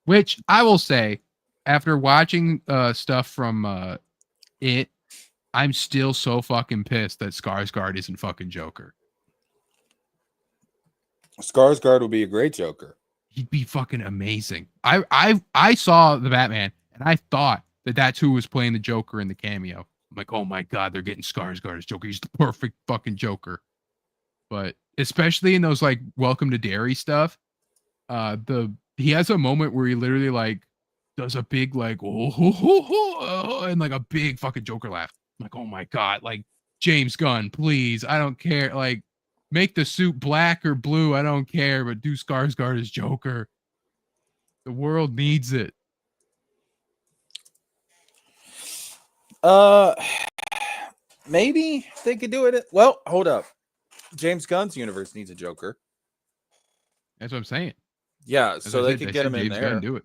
which I will say, after watching stuff from it, I'm still so fucking pissed that Skarsgård isn't fucking Joker. Skarsgård would be a great Joker. He'd be fucking amazing. I saw the Batman and I thought that that's who was playing the Joker in the cameo. I'm like, oh my god, they're getting Skarsgård as Joker. He's the perfect fucking Joker. But especially in those like Welcome to Derry stuff, he has a moment where he literally like does a big like and like a big fucking Joker laugh. I'm like, oh my god, like James Gunn, please, I don't care, like make the suit black or blue, I don't care, but do Skarsgård as Joker. The world needs it. Maybe they could do it. Well, hold up. James Gunn's universe needs a Joker. That's what I'm saying. Yeah, so they could get him in James there. Gunn do it.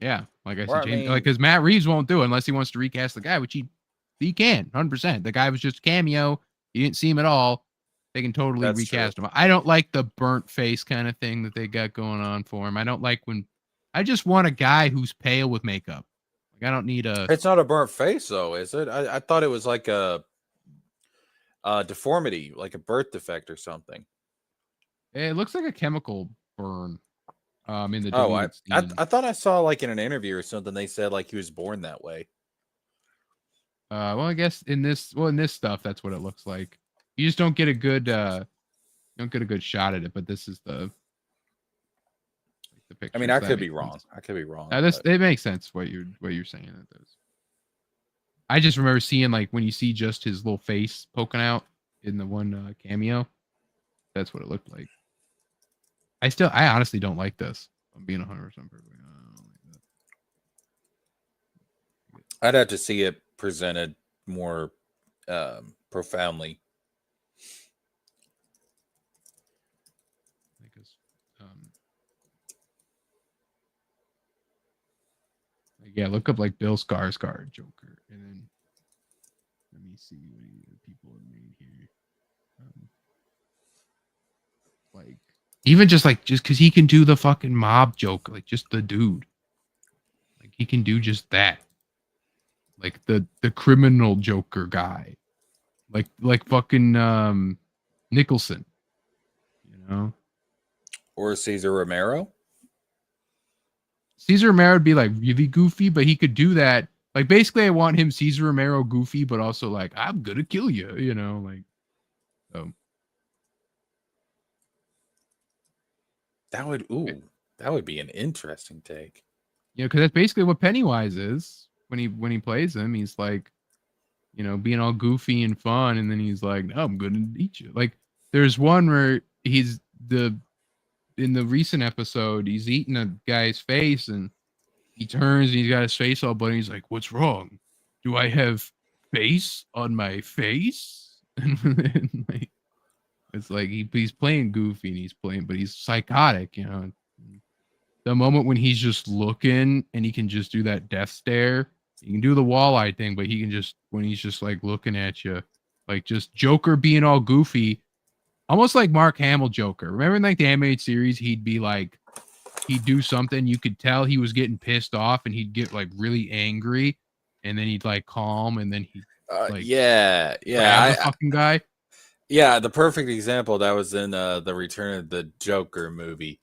Yeah, like I said, James, like because Matt Reeves won't do it unless he wants to recast the guy, which he can 100%. The guy was just a cameo. You didn't see him at all. They can totally recast him. I don't like the burnt face kind of thing that they got going on for him. I don't like when. I just want a guy who's pale with makeup. Like I don't need a. It's not a burnt face though, is it? I thought it was like a deformity, like a birth defect or something. It looks like a chemical burn. In the I thought I saw like in an interview or something they said like he was born that way. Well, I guess in this stuff that's what it looks like. You just don't get a good shot at it, but this is the picture. I mean, I could be wrong. It makes sense what you're saying. That does. I just remember seeing like when you see just his little face poking out in the one cameo. That's what it looked like. I honestly don't like this. I'm being 100% perfect. I'd have to see it presented more profoundly. Yeah, look up like Bill Skarsgård Joker, and then let me see what people have made here. Like even just because he can do the fucking mob Joker, like just the dude, like he can do just that, like the criminal Joker guy, like fucking Nicholson, you know, or Cesar Romero. Cesar Romero would be like really goofy, but he could do that. Like basically, I want him Cesar Romero goofy, but also like I'm gonna kill you, you know, like so. That would be an interesting take. Yeah, because that's basically what Pennywise is when he plays him. He's like, you know, being all goofy and fun, and then he's like, "No, I'm gonna eat you." Like, there's one where he's the in the recent episode, he's eating a guy's face, and he turns and he's got his face all bloody. He's like, "What's wrong? Do I have face on my face?" And like, it's like he's playing goofy and he's playing, but he's psychotic, you know. The moment when he's just looking and he can just do that death stare, he can do the walleye thing, but he can just, when he's just like looking at you, like just Joker being all goofy, almost like Mark Hamill Joker. Remember in like the animated series, he'd be like, he'd do something, you could tell he was getting pissed off and he'd get like really angry, and then he'd like calm, and then he'd like grab the fucking guy. Yeah, the perfect example that was in the Return of the Joker movie.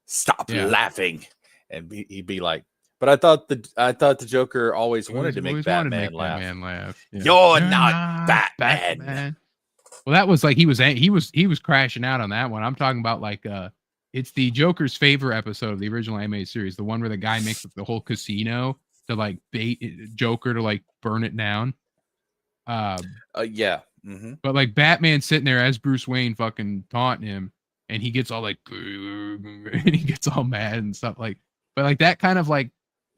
Stop laughing, and he'd be like, "But I thought the Joker always wanted to make Batman laugh. Yeah. You're not Batman." Well, that was like he was crashing out on that one. I'm talking about like it's the Joker's favorite episode of the original animated series, the one where the guy makes the whole casino to like bait Joker to like burn it down. Yeah. Mm-hmm. But like Batman's sitting there as Bruce Wayne fucking taunting him, and he gets all like and he gets all mad and stuff like, but like that kind of like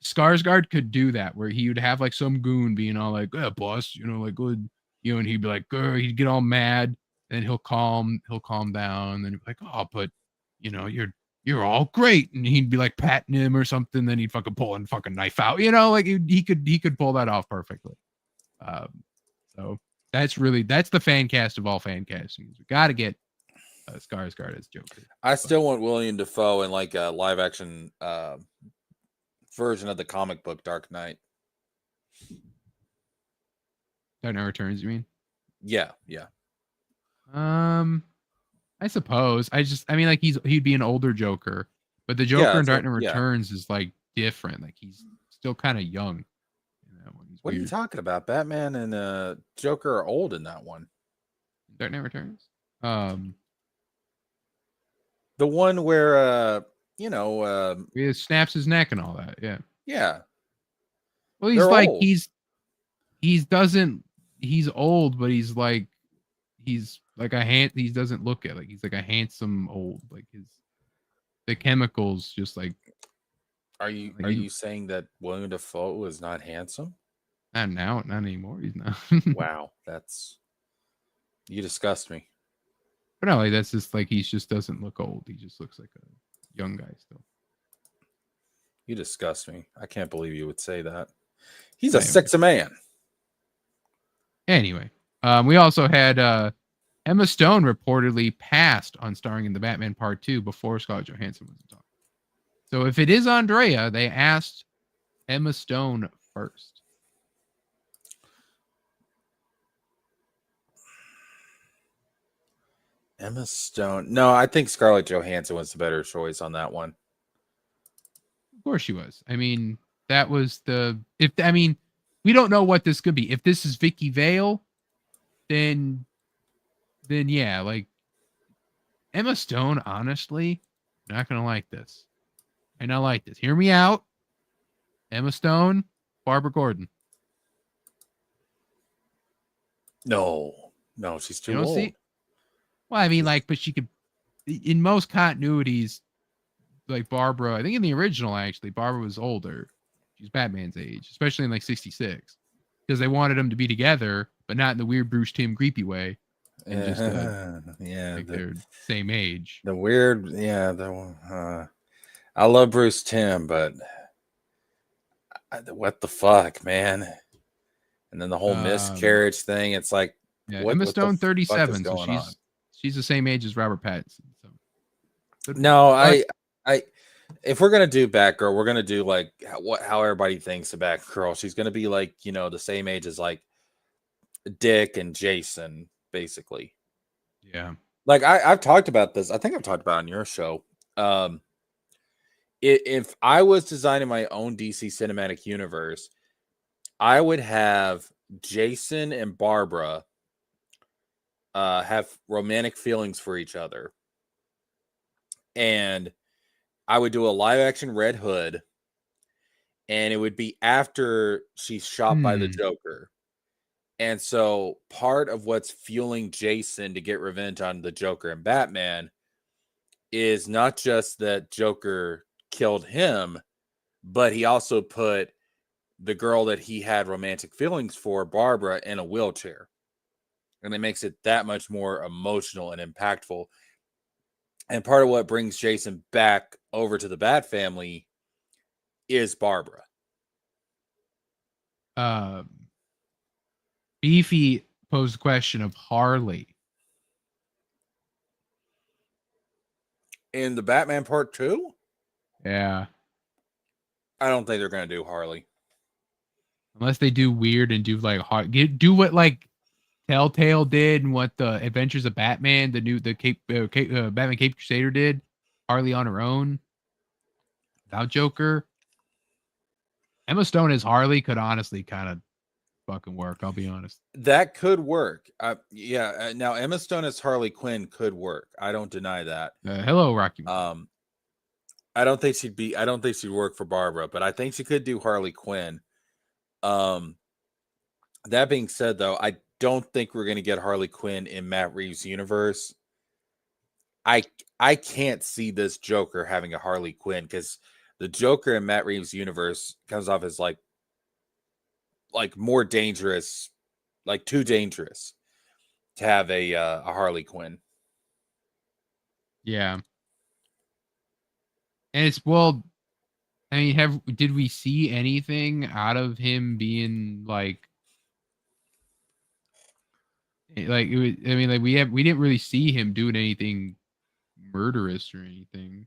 Skarsgård could do that, where he would have like some goon being all like, "Yeah, boss, you know, like good," you know, and he'd be like, he'd get all mad, and he'll calm down, and then he'd be like, "Oh, but you know, you're all great," and he'd be like patting him or something, then he'd fucking pull a fucking knife out, you know, like he could pull that off perfectly. So that's the fan cast of all fan castings. We got to get Skarsgård as Joker. I still want William Dafoe in like a live action version of the comic book Dark Knight. Dark Knight Returns, you mean? Yeah. I suppose. I mean, like he'd be an older Joker, but the Joker in Dark Knight Returns is like different. Like he's still kind of young. What are you talking about? Batman and Joker are old in that one. Dark Knight Returns. The one where he snaps his neck and all that. Yeah. Yeah. Well, he's like old. He's old, but he's like he doesn't look at like he's like a handsome old, like the chemicals just like. Are you saying that William Dafoe is not handsome? Not anymore. He's not. Wow, you disgust me. But no, like that's just like he just doesn't look old. He just looks like a young guy still. You disgust me. I can't believe you would say that. He's a sexy man. Anyway, we also had Emma Stone reportedly passed on starring in the Batman Part 2 before Scarlett Johansson was talking. So if it is Andrea, they asked Emma Stone first. Emma Stone. No, I think Scarlett Johansson was the better choice on that one. Of course she was. I mean, that was we don't know what this could be. If this is Vicky Vale, then yeah, like Emma Stone, honestly, not gonna like this. And I like this. Hear me out. Emma Stone, Barbara Gordon. No, she's too old. See? Well, I mean, like, but she could, in most continuities, like Barbara, I think in the original, actually, Barbara was older. She's Batman's age, especially in like 66. Because they wanted them to be together, but not in the weird Bruce Timm creepy way. And just, like they're same age. The weird, I love Bruce Timm, but what the fuck, man? And then the whole miscarriage thing. It's like, Emma Stone, 37, so she's the same age as Robert Pattinson. So. No, I if we're gonna do Batgirl, we're gonna do like how everybody thinks of Batgirl. She's gonna be like the same age as like Dick and Jason, basically. Yeah. Like I've talked about this. I think I've talked about it on your show. If I was designing my own DC cinematic universe, I would have Jason and Barbara have romantic feelings for each other. And I would do a live action Red Hood, and it would be after she's shot by the Joker. And so part of what's fueling Jason to get revenge on the Joker and Batman is not just that Joker killed him, but he also put the girl that he had romantic feelings for, Barbara, in a wheelchair. And it makes it that much more emotional and impactful. And part of what brings Jason back over to the Bat family is Barbara. Beefy posed the question of Harley. In the Batman Part 2? Yeah. I don't think they're going to do Harley. Unless they do weird and do like do what like Telltale did and what the Adventures of Batman, Batman Cape Crusader did. Harley on her own. Without Joker. Emma Stone as Harley could honestly kind of fucking work, I'll be honest. That could work. Now Emma Stone as Harley Quinn could work. I don't deny that. Hello, Rocky. I don't think she'd work for Barbara, but I think she could do Harley Quinn. That being said, though, I don't think we're going to get Harley Quinn in Matt Reeves' universe. I can't see this Joker having a Harley Quinn because the Joker in Matt Reeves' universe comes off as like more dangerous, like too dangerous to have a Harley Quinn. Yeah. And it's, well, I mean, did we see anything out of him being like it was, I mean, like we didn't really see him doing anything murderous or anything.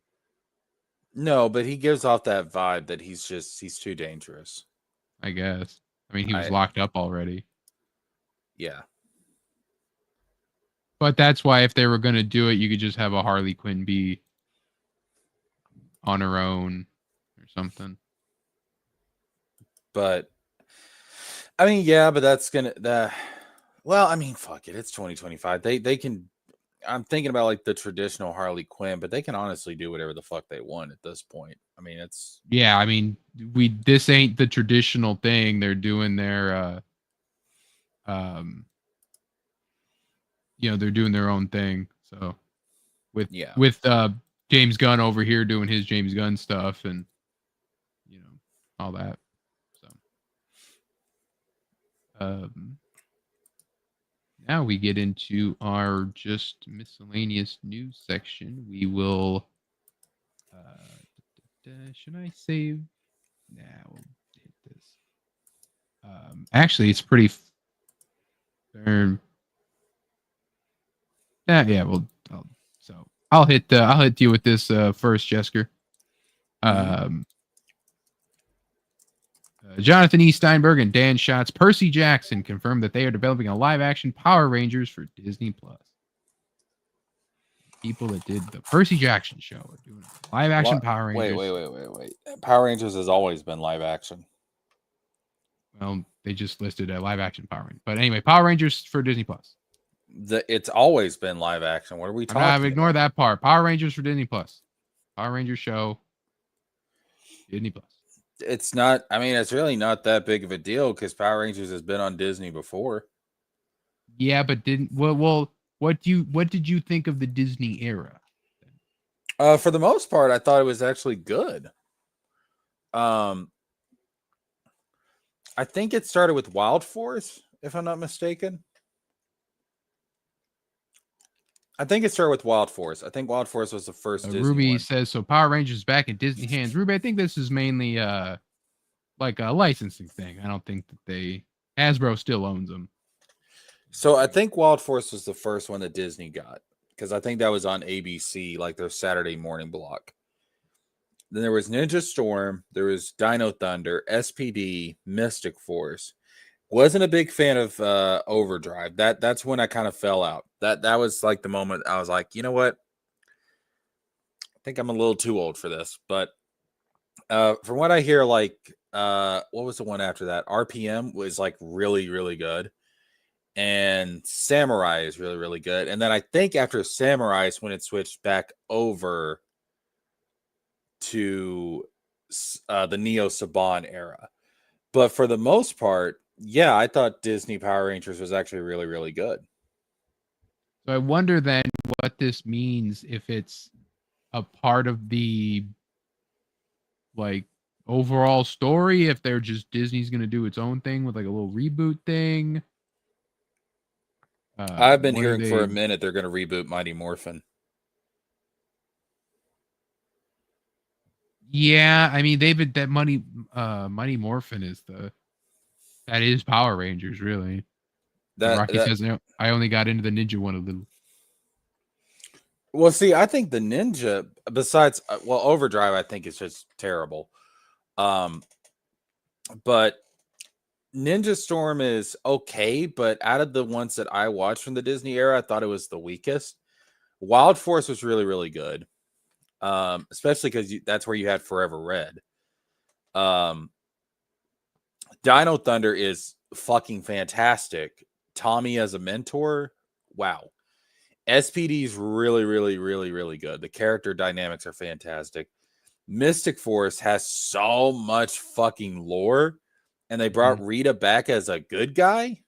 No, but he gives off that vibe that he's too dangerous. I guess. I mean, he was locked up already. Yeah. But that's why if they were going to do it, you could just have a Harley Quinn be on her own or something. But I mean, yeah, but that's gonna well, I mean, fuck it. It's 2025. They can. I'm thinking about like the traditional Harley Quinn, but they can honestly do whatever the fuck they want at this point. I mean, it's yeah. I mean, this ain't the traditional thing. They're doing their they're doing their own thing. So with James Gunn over here doing his James Gunn stuff and all that. So now we get into our just miscellaneous news section. We will should I save? Nah, we'll hit this. Actually, it's pretty yeah, well, I'll hit you with this first, Jesker. Jonathan E. Steinberg and Dan Schatz, Percy Jackson confirmed that they are developing a live-action Power Rangers for Disney Plus. People that did the Percy Jackson show are doing live-action Power Rangers. Wait. Power Rangers has always been live-action. Well, they just listed a live-action Power Ranger. But anyway, Power Rangers for Disney Plus. It's always been live-action. What are we talking about? Ignore that part. Power Rangers for Disney Plus. Power Rangers show. Disney Plus. It's not. I mean, it's really not that big of a deal because Power Rangers has been on Disney before. Yeah, but what did you think of the Disney era? For the most part, I thought it was actually good. I think it started with Wild Force, if I'm not mistaken. I think it started with Wild Force. I think Wild Force was the first Disney Ruby one. says, so Power Rangers back in Disney hands. Ruby, I think this is mainly like a licensing thing. I don't think that Hasbro still owns them. So I think Wild Force was the first one that Disney got because I think that was on ABC, like their Saturday morning block. Then there was Ninja Storm, there was Dino Thunder, SPD, Mystic Force. Wasn't a big fan of Overdrive. That's when I kind of fell out. That was like the moment I was like, you know what? I think I'm a little too old for this. But from what I hear, like what was the one after that? RPM was like really, really good. And Samurai is really, really good. And then I think after Samurai is when it switched back over to the Neo Saban era. But for the most part, yeah, I thought Disney Power Rangers was actually really, really good. So I wonder then what this means if it's a part of the like overall story, if they're just Disney's gonna do its own thing with like a little reboot thing. I've been What are hearing for a they? minute they're going to reboot Mighty Morphin. Yeah, I mean they've been that money. Mighty Morphin is that is Power Rangers really. Like That Rocky that says, I only got into the ninja one a little. Well, see, I think the Ninja, besides Overdrive, I think is just terrible. But Ninja Storm is okay, but out of the ones that I watched from the Disney era, I thought it was the weakest. Wild Force was really, really good. Especially because that's where you had Forever Red. Dino Thunder is fucking fantastic. Tommy as a mentor, wow. SPD is really, really, really, really good. The character dynamics are fantastic. Mystic Force has so much fucking lore, and they brought Rita back as a good guy.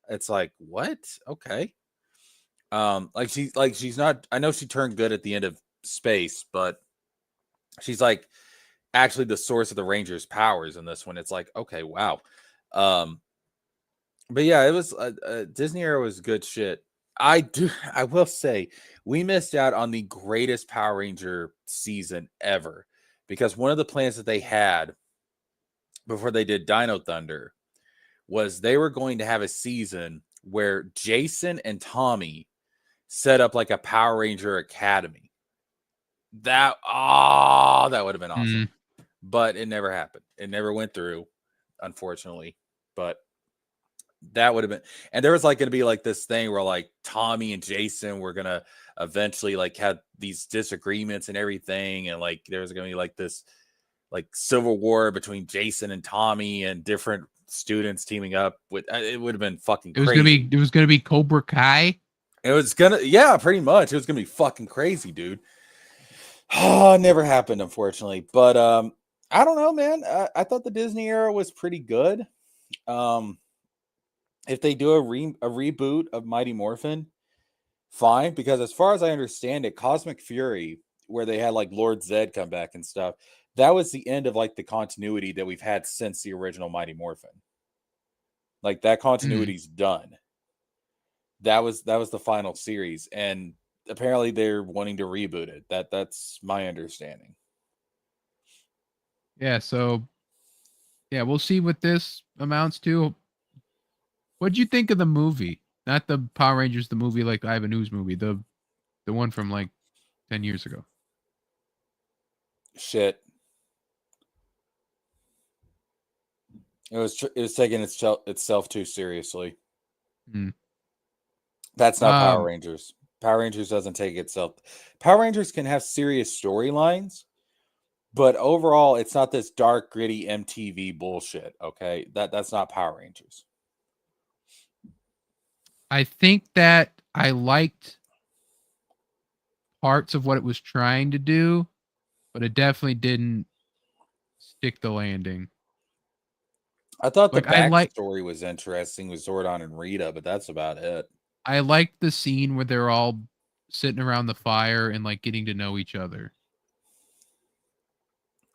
It's like, what? Okay. She's not. I know she turned good at the end of Space, but she's like actually the source of the Rangers' powers in this one. It's like, okay, wow. But yeah, it was Disney era was good shit. I will say we missed out on the greatest Power Ranger season ever, because one of the plans that they had before they did Dino Thunder was they were going to have a season where Jason and Tommy set up like a Power Ranger academy. That would have been awesome. But it never happened. It never went through, unfortunately. But that would have been, and there was like going to be like this thing where like Tommy and Jason were going to eventually like have these disagreements and everything, and like there was going to be like this like civil war between Jason and Tommy and different students teaming up with. It would have been fucking crazy. It was gonna be Cobra Kai. It was gonna, yeah, pretty much. It was gonna be fucking crazy, dude. Oh, it never happened, unfortunately. But I don't know, man. I thought the Disney era was pretty good. If they do a reboot of Mighty Morphin, fine. Because as far as I understand it, Cosmic Fury, where they had like Lord Zed come back and stuff, that was the end of like the continuity that we've had since the original Mighty Morphin. Like that continuity's done. That was the final series, and apparently they're wanting to reboot it. That's my understanding. Yeah, so yeah, we'll see what this amounts to. What'd you think of the movie? Not the Power Rangers, the movie like Ivan Ooze movie, the one from like 10 years ago. Shit. It was taking itself too seriously. That's not Power Rangers. Power Rangers doesn't take itself. Power Rangers can have serious storylines, but overall, it's not this dark, gritty MTV bullshit. Okay, that's not Power Rangers. I think that I liked parts of what it was trying to do, but it definitely didn't stick the landing. I thought the backstory was interesting with Zordon and Rita, but that's about it. I liked the scene where they're all sitting around the fire and like getting to know each other.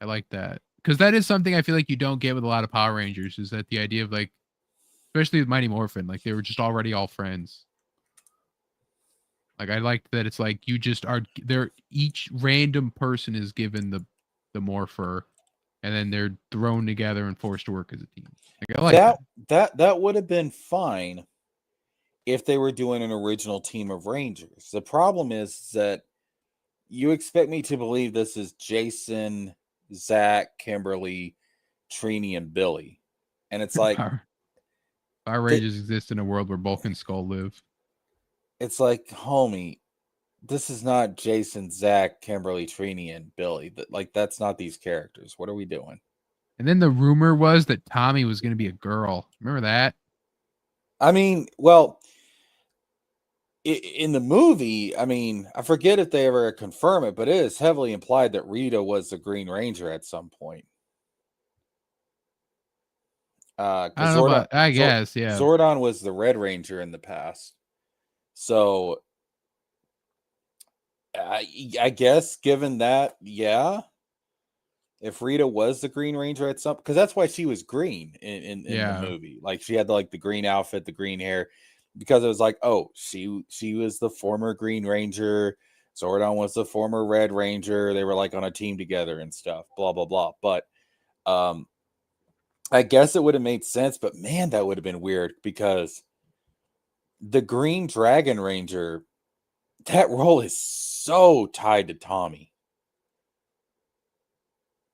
I like that, because that is something I feel like you don't get with a lot of Power Rangers, is that the idea of like, especially with Mighty Morphin, like they were just already all friends. Like I liked that it's like you just are there. Each random person is given the morpher, and then they're thrown together and forced to work as a team. Like, I like that would have been fine if they were doing an original team of Rangers. The problem is that you expect me to believe this is Jason, Zach, Kimberly, Trini, and Billy. And it's like Power Rangers exist in a world where Bulk and Skull live. It's like, homie, this is not Jason, Zach, Kimberly, Trini, and Billy. Like, that's not these characters. What are we doing? And then the rumor was that Tommy was going to be a girl. Remember that? I mean, well, in the movie, I mean, I forget if they ever confirm it, but it is heavily implied that Rita was the Green Ranger at some point. I don't know about, I guess, yeah. Zordon was the Red Ranger in the past. So I guess given that, yeah. If Rita was the Green Ranger at some, because that's why she was green in the Yeah. movie. Like she had the green outfit, the green hair, because it was like, oh, she was the former Green Ranger. Zordon was the former Red Ranger. They were like on a team together and stuff. Blah blah blah. But I guess it would have made sense. But man, that would have been weird because the Green Dragon Ranger, that role is so tied to Tommy.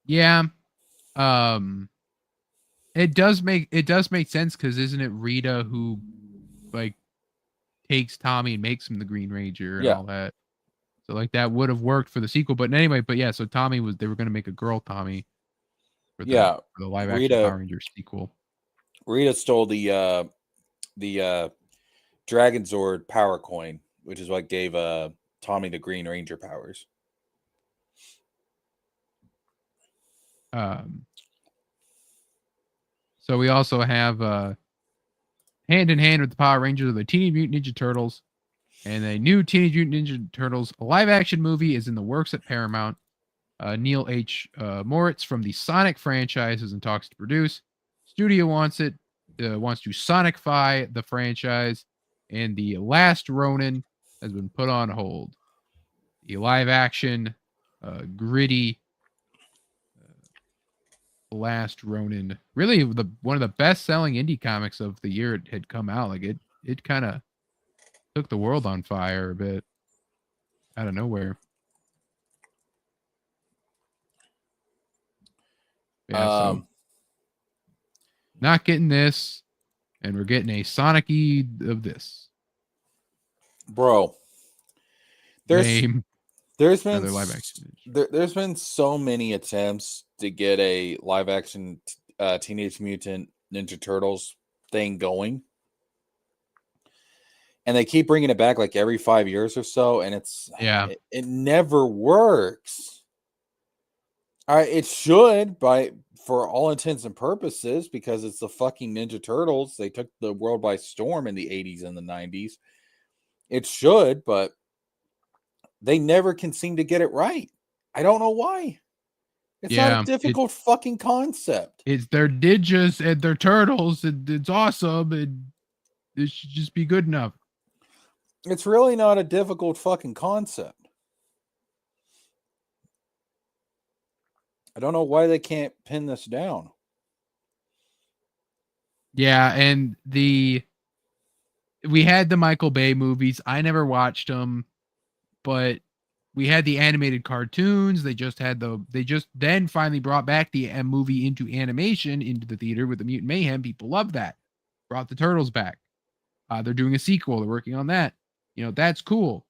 Yeah. It does make sense because isn't it Rita who like takes Tommy and makes him the Green Ranger and Yeah. all that? So like that would have worked for the sequel. But anyway, yeah, so Tommy was they were gonna make a girl Tommy for Yeah. the live action Rita Power Rangers sequel. Rita stole the Dragon Zord power coin, which is what gave Tommy the Green Ranger powers. So we also have hand in hand with the Power Rangers are the Teenage Mutant Ninja Turtles. And a new Teenage Mutant Ninja Turtles live action movie is in the works at Paramount. Neil H. Moritz from the Sonic franchise is in talks to produce. Studio wants to Sonicify the franchise, and The Last Ronin has been put on hold. The live action, gritty Last Ronin, really one of the best selling indie comics of the year it had come out. Like it kind of took the world on fire a bit out of nowhere. Yeah, so not getting this, and we're getting a Sonic-y of this. Bro, there's been another live action. There's been so many attempts to get a live action Teenage Mutant Ninja Turtles thing going, and they keep bringing it back like every 5 years or so, and it never works. It should for all intents and purposes because it's the fucking Ninja Turtles. They took the world by storm in the 80s and the 90s. It should, but they never can seem to get it right. I don't know why. It's not a difficult fucking concept. It's their ninjas and their turtles, and it's awesome, and it should just be good enough. It's really not a difficult fucking concept. I don't know why they can't pin this down. Yeah, and we had the Michael Bay movies. I never watched them, but we had the animated cartoons. They just then finally brought back the movie into animation into the theater with the Mutant Mayhem. People love that. Brought the Turtles back. They're doing a sequel. They're working on that. That's cool.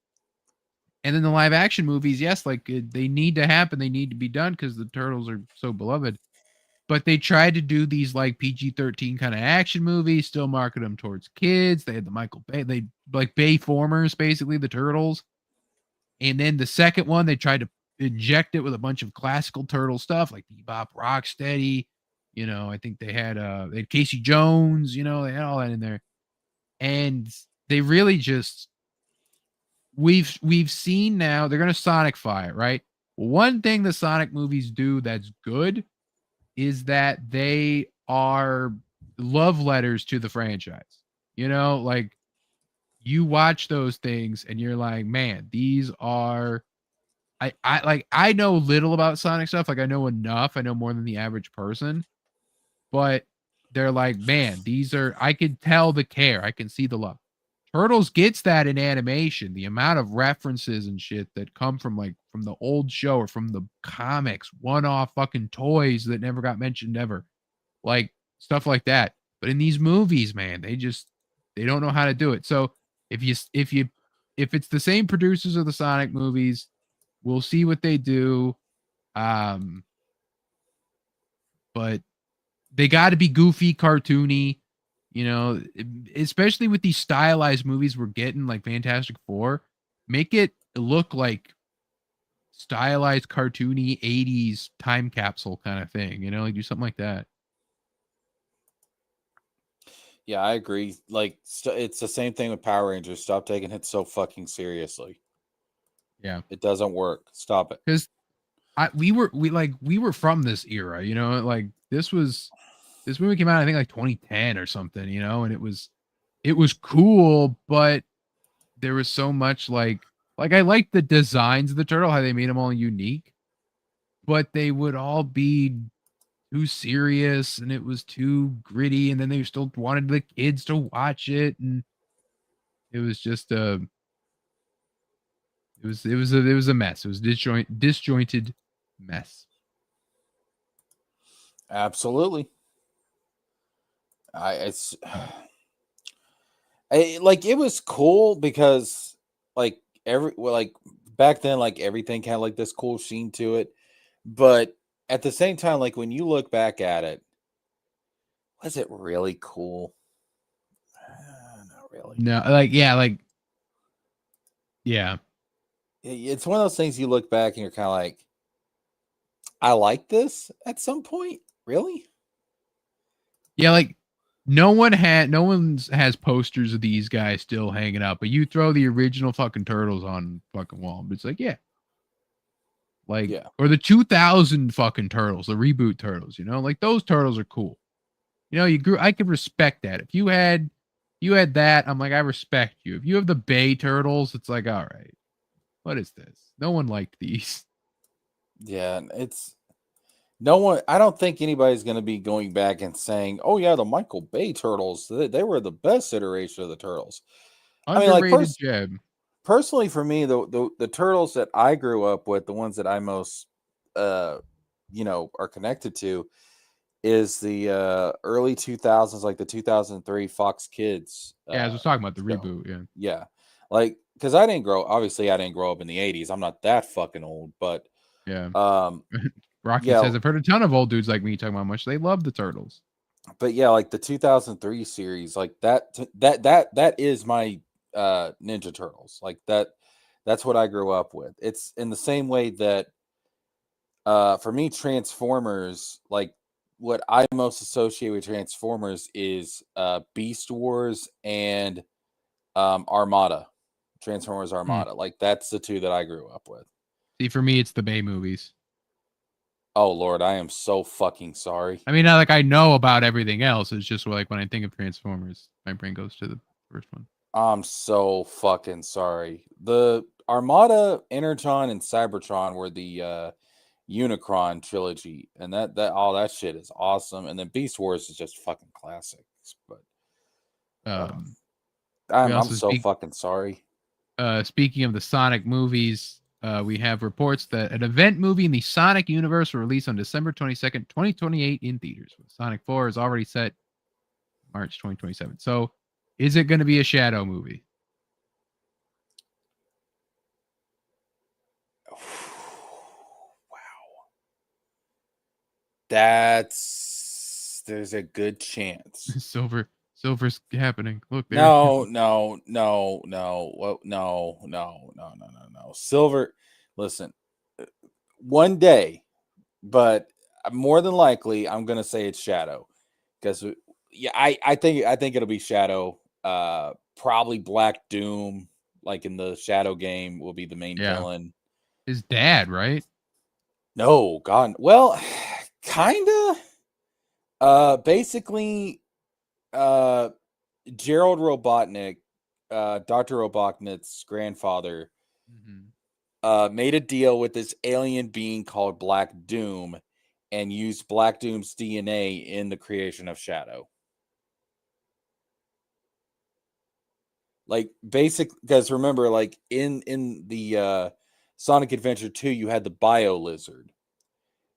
And then the live action movies, yes, like they need to happen. They need to be done because the Turtles are so beloved. But they tried to do these like PG-13 kind of action movies, still market them towards kids. They had the Michael Bay, Bayformers, basically the Turtles. And then the second one, they tried to inject it with a bunch of classical turtle stuff like Bebop, Rocksteady. I think they had Casey Jones. They had all that in there, and they really just we've seen now they're gonna Sonicify it, right? One thing the Sonic movies do that's good is that they are love letters to the franchise. Like you watch those things and you're like, man, these are I know little about Sonic stuff. Like I know enough. I know more than the average person. But they're like, man, I can tell the care. I can see the love. Turtles gets that in animation. The amount of references and shit that come from the old show or from the comics, one-off fucking toys that never got mentioned ever. Like stuff like that. But in these movies, man, they don't know how to do it. So if it's the same producers of the Sonic movies, we'll see what they do. But they got to be goofy, cartoony, especially with these stylized movies we're getting like Fantastic Four. Make it look like stylized, cartoony 80s time capsule kind of thing, like do something like that. Yeah, I agree. Like, it's the same thing with Power Rangers. Stop taking it so fucking seriously. Yeah. It doesn't work. Stop it. Because we were from this era, you know, like this movie came out, I think like 2010 or something, you know, and it was cool, but there was so much like I liked the designs of the turtle, how they made them all unique, but they would all be too serious and it was too gritty, and then they still wanted the kids to watch it, and it was just it was a mess. It was disjointed mess. Absolutely. It's like it was cool because like like back then, like everything had like this cool sheen to it, but at the same time, like when you look back at it, was it really cool? Not really. No, like yeah, like yeah. It's one of those things you look back and you're kind of like, I like this at some point. Really? Yeah, like no one has posters of these guys still hanging up, but you throw the original fucking turtles on fucking wall, but it's like, yeah. Like Yeah. or the 2000 fucking turtles, the reboot turtles, you know? Like those turtles are cool. You know, I could respect that. If you had that, I'm like, I respect you. If you have the Bay turtles, it's like, all right. What is this? No one liked these. Yeah, it's no one. I don't think anybody's going to be going back and saying, "Oh yeah, the Michael Bay turtles. They were the best iteration of the turtles." I mean, like Underrated gem. personally, for me, the turtles that I grew up with, the ones that I most, are connected to, is the early 2000s, like the 2003 Fox Kids. Yeah, I was talking about the show. reboot. Yeah. Yeah, like because obviously I didn't grow up in the 80s. I'm not that fucking old, but Yeah. um, Rocky yeah, says, I've heard a ton of old dudes like me talking about how much they love the turtles. but yeah, like the 2003 series, like that is my Ninja Turtles. Like that's what I grew up with. It's in the same way that for me Transformers, like what I most associate with Transformers is Beast Wars and Armada. Transformers Armada. Like that's the two that I grew up with. See, for me, it's the Bay movies. Oh Lord, I am so fucking sorry. I mean, like I know about everything else. It's just like when I think of Transformers, my brain goes to the first one. I'm so fucking sorry. The Armada, Energon, and Cybertron were the Unicron trilogy, and that all that shit is awesome. And then Beast Wars is just fucking classics. But I'm so fucking sorry. Speaking of the Sonic movies, we have reports that an event movie in the Sonic universe will release on December 22nd, 2028 in theaters. Sonic 4 is already set March 2027. So is it going to be a Shadow movie? Wow. There's a good chance. Silver's happening. Look there. No. Silver, listen, one day, but more than likely, I'm gonna say it's Shadow, because yeah, I think it'll be Shadow. Probably Black Doom, like in the Shadow game, will be the main villain. His dad, right? No, God. Well, kinda. Basically, Gerald Robotnik, Dr. Robotnik's grandfather, made a deal with this alien being called Black Doom and used Black Doom's DNA in the creation of Shadow. Like because remember, like in the Sonic Adventure 2, you had the Bio Lizard,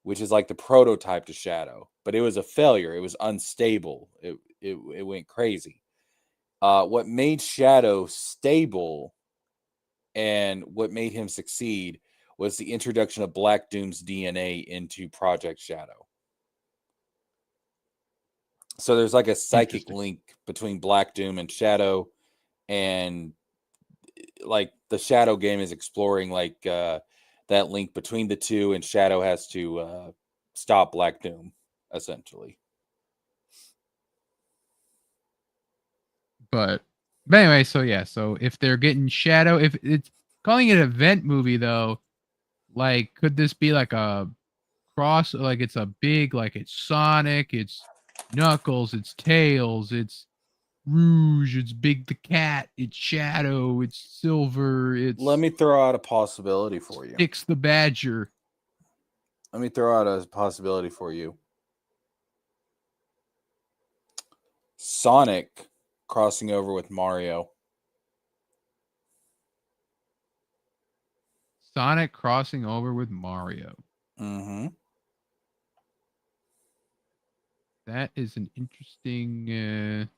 which is like the prototype to Shadow, but it was a failure. It was unstable. It went crazy. What made Shadow stable and what made him succeed was the introduction of Black Doom's DNA into Project Shadow. So there's like a psychic link between Black Doom and Shadow, and like the Shadow game is exploring like that link between the two, and Shadow has to stop Black Doom essentially. But anyway, so yeah, so if they're getting Shadow, if it's a calling it an event movie though, like could this be like a cross? Like it's a big, like it's Sonic, it's Knuckles, it's Tails, it's Rouge, it's Big the Cat, it's Shadow, it's Silver, it's Let me throw out a possibility for you. Six the Badger. Let me throw out a possibility for you. Sonic crossing over with Mario. Sonic crossing over with Mario. Mm-hmm. That is an interesting.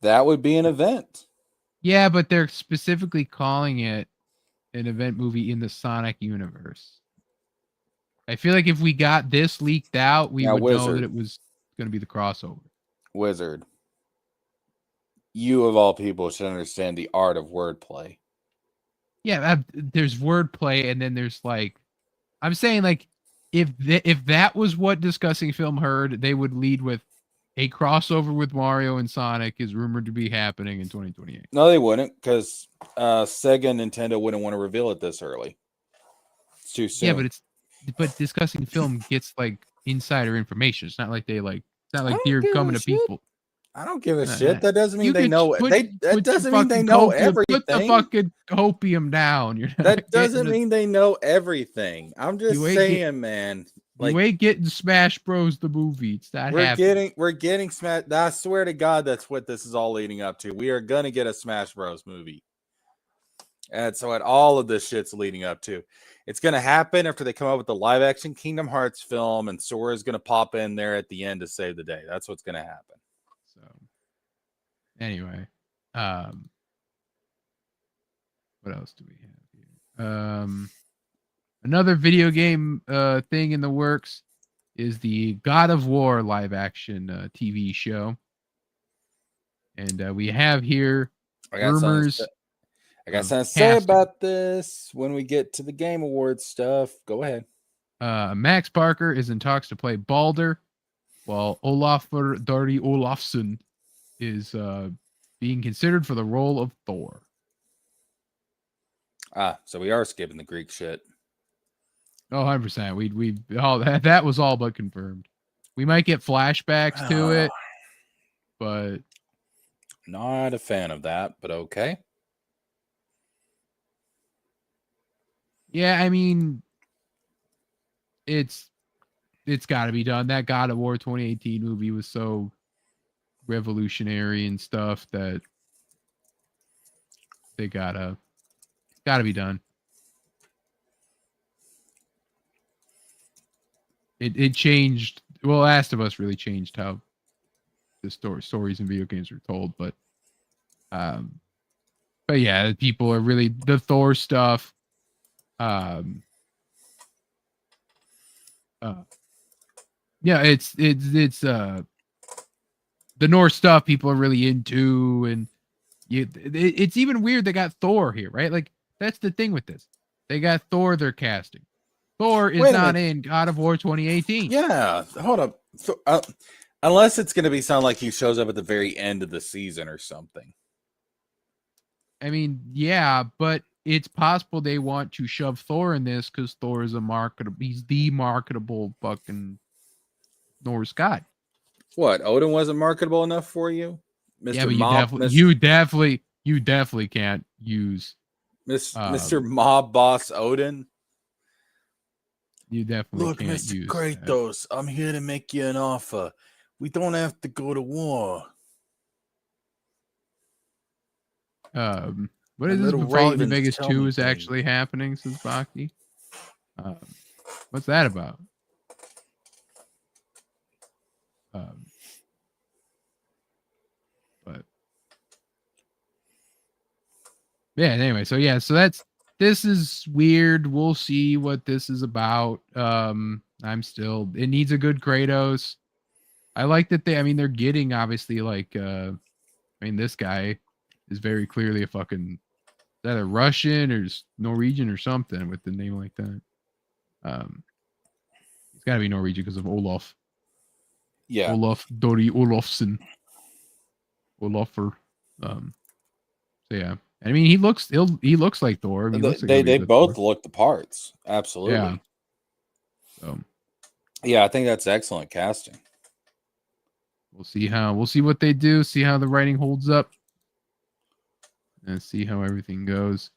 That would be an event. Yeah, but they're specifically calling it an event movie in the Sonic universe. I feel like if we got this leaked out, we would know that it was going to be the crossover. Wizard, you of all people should understand the art of wordplay. Yeah, there's wordplay, and then there's like, I'm saying like, if that was what Discussing Film heard, they would lead with a crossover with Mario and Sonic is rumored to be happening in 2028. No, they wouldn't, because Sega and Nintendo wouldn't want to reveal it this early. It's too soon. Yeah, but Discussing Film gets like insider information. It's not like you're coming to people. I don't give a shit. That doesn't mean they know. That doesn't mean they know everything. Put the fucking copium down. That doesn't mean they know everything. I'm just saying, man. Like, you ain't getting Smash Bros. The movie. It's not happening. We're getting Smash. I swear to God, that's what this is all leading up to. We are gonna get a Smash Bros. Movie. And so what all of this shit's leading up to. It's going to happen after they come up with the live action Kingdom Hearts film, and Sora's going to pop in there at the end to save the day. That's what's going to happen. So anyway, what else do we have here? Another video game thing in the works is the God of War live action TV show. And we have here rumors. I got something to say about this when we get to the Game Awards stuff. Go ahead. Max Parker is in talks to play Balder, while Olafur Darri Olafsson is being considered for the role of Thor. So we are skipping the Greek shit. Oh, 100%. We all that was all but confirmed. We might get flashbacks to it, but not a fan of that, but okay. Yeah, I mean, it's got to be done. That God of War 2018 movie was so revolutionary and stuff that they gotta be done. It changed. Well, Last of Us really changed how the stories in video games are told, but yeah, people are really the Thor stuff. Yeah, it's the Norse stuff people are really into, and it's even weird they got Thor here, right? Like that's the thing with this. They got Thor they're casting. Thor is not in God of War 2018. Yeah, hold up. So, unless it's going to sound like he shows up at the very end of the season or something. I mean, yeah, but it's possible they want to shove Thor in this because Thor is he's the marketable fucking Norse god. What? Odin wasn't marketable enough for you? Mr. Yeah, but you definitely can't use Mr. Mob Boss Odin. You definitely can't Mr. use Kratos, I'm here to make you an offer. We don't have to go to war. What is this? Fallout New Vegas 2 is actually happening, says Baki. What's that about? But yeah, anyway, so this is weird. We'll see what this is about. It needs a good Kratos. I like that they're getting obviously like this guy is very clearly a fucking either Russian or Norwegian or something with the name like that. It's got to be Norwegian because of Olaf. Yeah, Olaf Darri Olafsson. Olafur. So yeah, I mean, he looks like Thor. He looks like They he'll be a good both Thor. look the parts. Absolutely. Yeah. So Yeah, I think that's excellent casting. we'll see what they do. See how the writing holds up, and see how everything goes.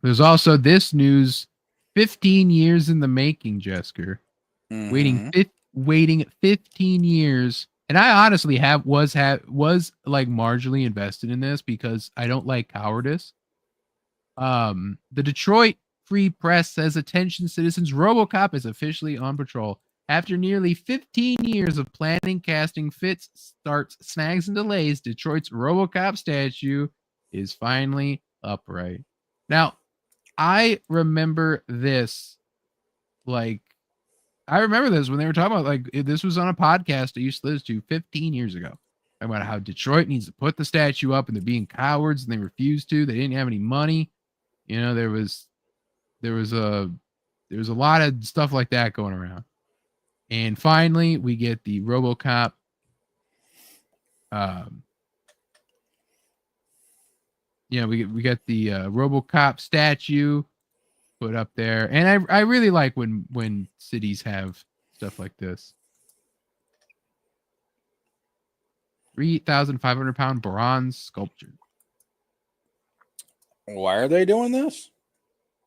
There's also this news: 15 years in the making, Jesker. Mhm. Waiting 15 years. And I honestly was like marginally invested in this because I don't like cowardice. The Detroit Free Press says, attention citizens, RoboCop is officially on patrol. After nearly 15 years of planning, casting, fits, starts, snags, and delays, Detroit's RoboCop statue is finally upright. Now, I remember this when they were talking about this was on a podcast I used to listen to 15 years ago about how Detroit needs to put the statue up and they're being cowards and they refused to. They didn't have any money. You know, there was a lot of stuff like that going around. And finally, we get the RoboCop we got the RoboCop statue put up there. And I really like when cities have stuff like this. 3,500-pound bronze sculpture. Why are they doing this?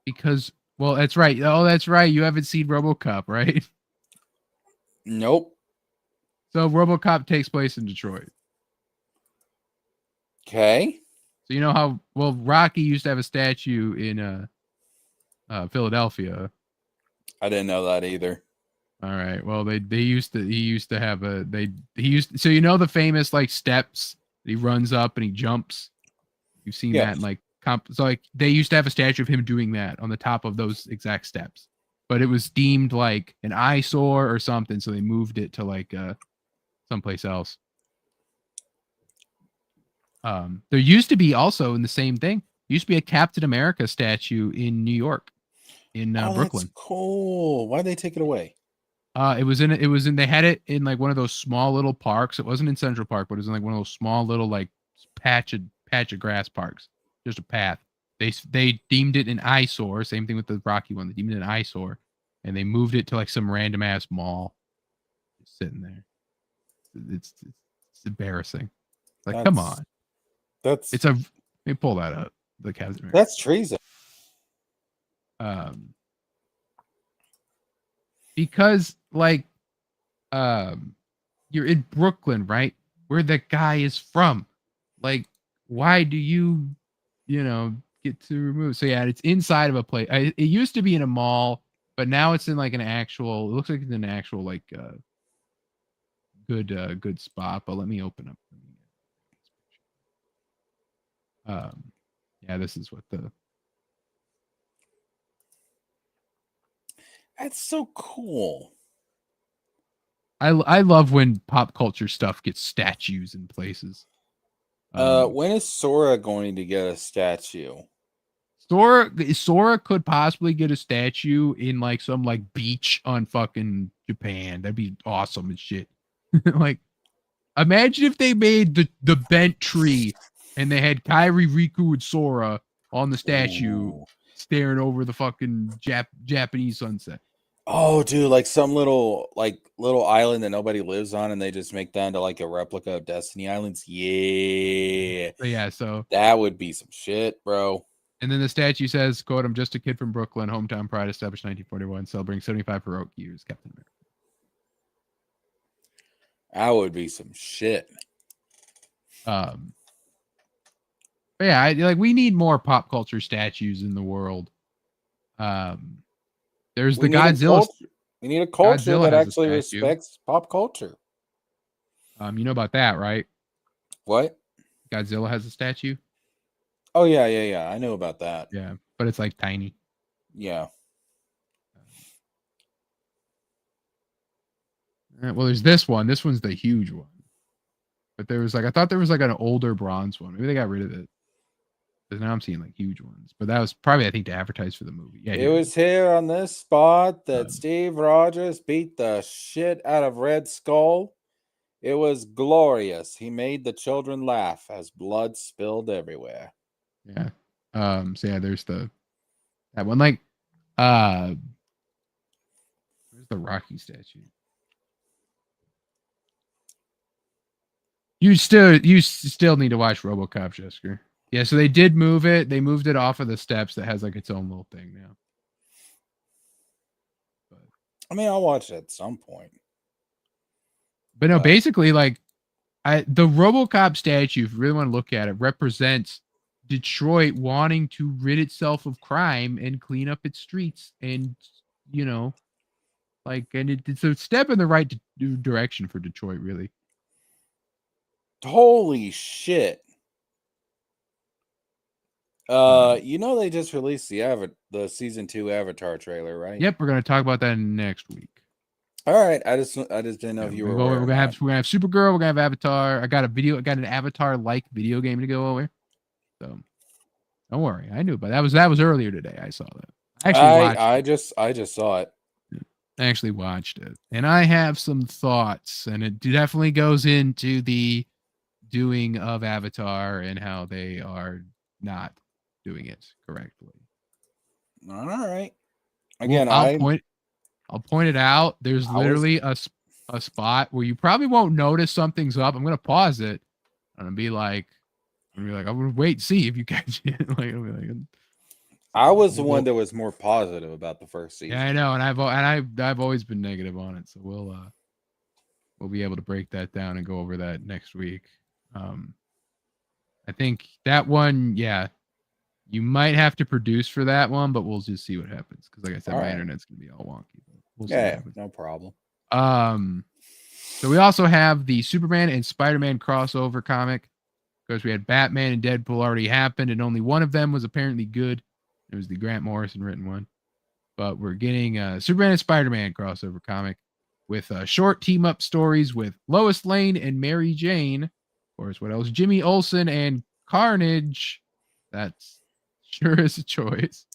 Because, well, that's right. Oh, that's right. You haven't seen RoboCop, right? Nope. So RoboCop takes place in Detroit. Okay. So you know how Rocky used to have a statue in Philadelphia. I didn't know that either. All right. Well, he used to have so you know the famous like steps that he runs up and he jumps. You've seen that in so like they used to have a statue of him doing that on the top of those exact steps. But it was deemed like an eyesore or something, so they moved it to like someplace else. There used to be also in the same thing. Used to be a Captain America statue in New York, in Brooklyn. That's cool. Why'd they take it away? They had it in like one of those small little parks. It wasn't in Central Park, but it was in like one of those small little like patch of grass parks. Just a path. They deemed it an eyesore. Same thing with the Rocky one. They deemed it an eyesore, and they moved it to like some random ass mall. Just sitting there. It's embarrassing. Like, come on. Let me pull that up. The Captain America. That's treason. Because like you're in Brooklyn, right? Where the guy is from. Like, why do you get to remove? So yeah, it's inside of a place. It used to be in a mall, but now it's in like it looks like it's an actual like good spot. But let me open up. Yeah, this is what That's so cool. I love when pop culture stuff gets statues in places. When is Sora going to get a statue? Sora could possibly get a statue in like some like beach on fucking Japan. That'd be awesome and shit. Like, imagine if they made the bent tree and they had Kairi, Riku, and Sora on the statue staring over the fucking Japanese sunset. Oh, dude, like some little island that nobody lives on, and they just make that into like a replica of Destiny Islands. Yeah. So that would be some shit, bro. And then the statue says, quote, "I'm just a kid from Brooklyn, hometown pride established 1941, celebrating 75 heroic years, Captain America." That would be some shit. But yeah, we need more pop culture statues in the world. There's the Godzilla. We need a culture Godzilla that actually respects pop culture. You know about that, right? What? Godzilla has a statue. Oh yeah. I know about that. Yeah, but it's like tiny. Yeah. Well, there's this one. This one's the huge one. But I thought there was like an older bronze one. Maybe they got rid of it. Because now I'm seeing like huge ones. But that was probably, I think, to advertise for the movie. Yeah, it was here on this spot that Steve Rogers beat the shit out of Red Skull It was glorious. He made the children laugh as blood spilled everywhere. Yeah. So yeah, there's that one. Like, where's the Rocky statue? You still need to watch RoboCop, Jessica. Yeah, so they did move it. They moved it off of the steps. That has like its own little thing now. But, I mean, I'll watch it at some point. But no, basically, like, the RoboCop statue, if you really want to look at it, represents Detroit wanting to rid itself of crime and clean up its streets, and and it's a step in the right direction for Detroit, really. Holy shit. They just released the season 2 Avatar trailer, right? Yep, we're gonna talk about that next week. All right, I just didn't know if you were. We're gonna have Supergirl. We're gonna have Avatar. I got an Avatar-like video game to go over. So don't worry, I knew, but that was earlier today. I saw that. I just saw it. I actually watched it, and I have some thoughts, and it definitely goes into the doing of Avatar and how they are not doing it correctly. All right. Again, I'll point it out. There's literally a spot where you probably won't notice something's up. I'm gonna pause it. I'm gonna be like, I'm gonna wait and see if you catch it. I was the one that was more positive about the first season. Yeah, I know, and I've always been negative on it. So we'll be able to break that down and go over that next week. I think that one, yeah, you might have to produce for that one, but we'll just see what happens. Because like I said, my internet's gonna be all wonky. We'll see no problem. So we also have the Superman and Spider-Man crossover comic. Because we had Batman and Deadpool already happened, and only one of them was apparently good. It was the Grant Morrison written one. But we're getting a Superman and Spider-Man crossover comic with short team-up stories with Lois Lane and Mary Jane. Of course, what else? Jimmy Olsen and Carnage. That's sure is a choice.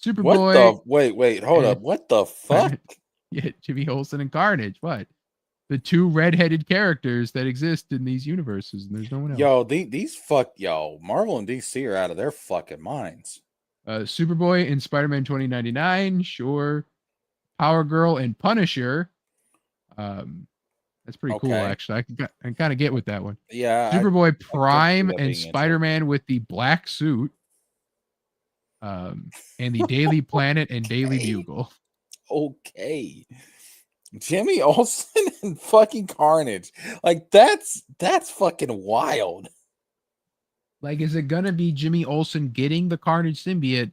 Superboy. Wait, hold up. What the fuck? Yeah, Jimmy Olsen and Carnage. What? The two redheaded characters that exist in these universes, and there's no one else. Marvel and DC are out of their fucking minds. Superboy and Spider-Man 2099, sure. Power Girl and Punisher. That's pretty cool, actually. I kind of get with that one. Yeah. Superboy Prime and Spider-Man with the black suit. And the Daily Planet and Daily Bugle. Okay. Jimmy Olsen and fucking Carnage. Like, that's fucking wild. Like, is it gonna be Jimmy Olsen getting the Carnage symbiote,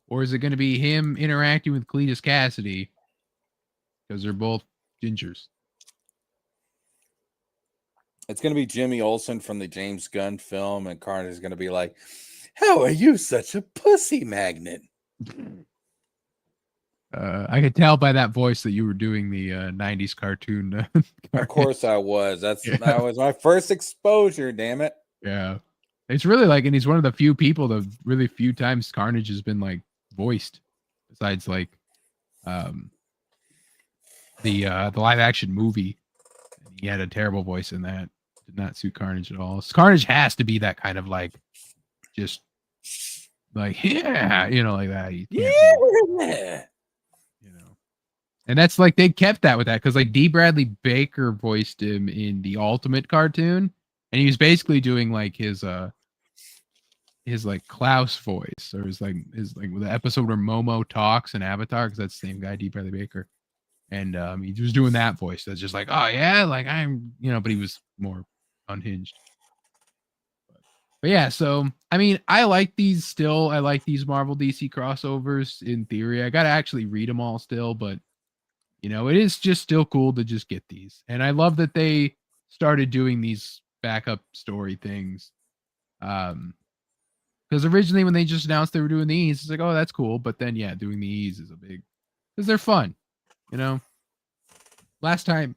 or is it gonna be him interacting with Cletus Cassidy? Because they're both gingers. It's gonna be Jimmy Olsen from the James Gunn film, and Carnage is gonna be like, "How are you such a pussy magnet?" I could tell by that voice that you were doing the 90s cartoon. Of course I was. That was my first exposure, damn it. Yeah. It's really like, and he's one of the few people, the really few times Carnage has been like voiced, besides like the live action movie. He had a terrible voice in that. Did not suit Carnage at all. So Carnage has to be that kind of like, just like, yeah, like that. Yeah. And that's like, they kept that with that because like D. Bradley Baker voiced him in the Ultimate cartoon, and he was basically doing like his like Klaus voice, or his the episode where Momo talks in Avatar, because that's the same guy, D. Bradley Baker, and he was doing that voice. That's just like, oh yeah, like I'm, but he was more unhinged. But yeah, so I mean, I like these Marvel DC crossovers in theory. I gotta actually read them all still, but it is just still cool to just get these. And I love that they started doing these backup story things. Because originally when they just announced they were doing these, it's like, oh, that's cool. But then, yeah, doing these is a big, because they're fun. Last time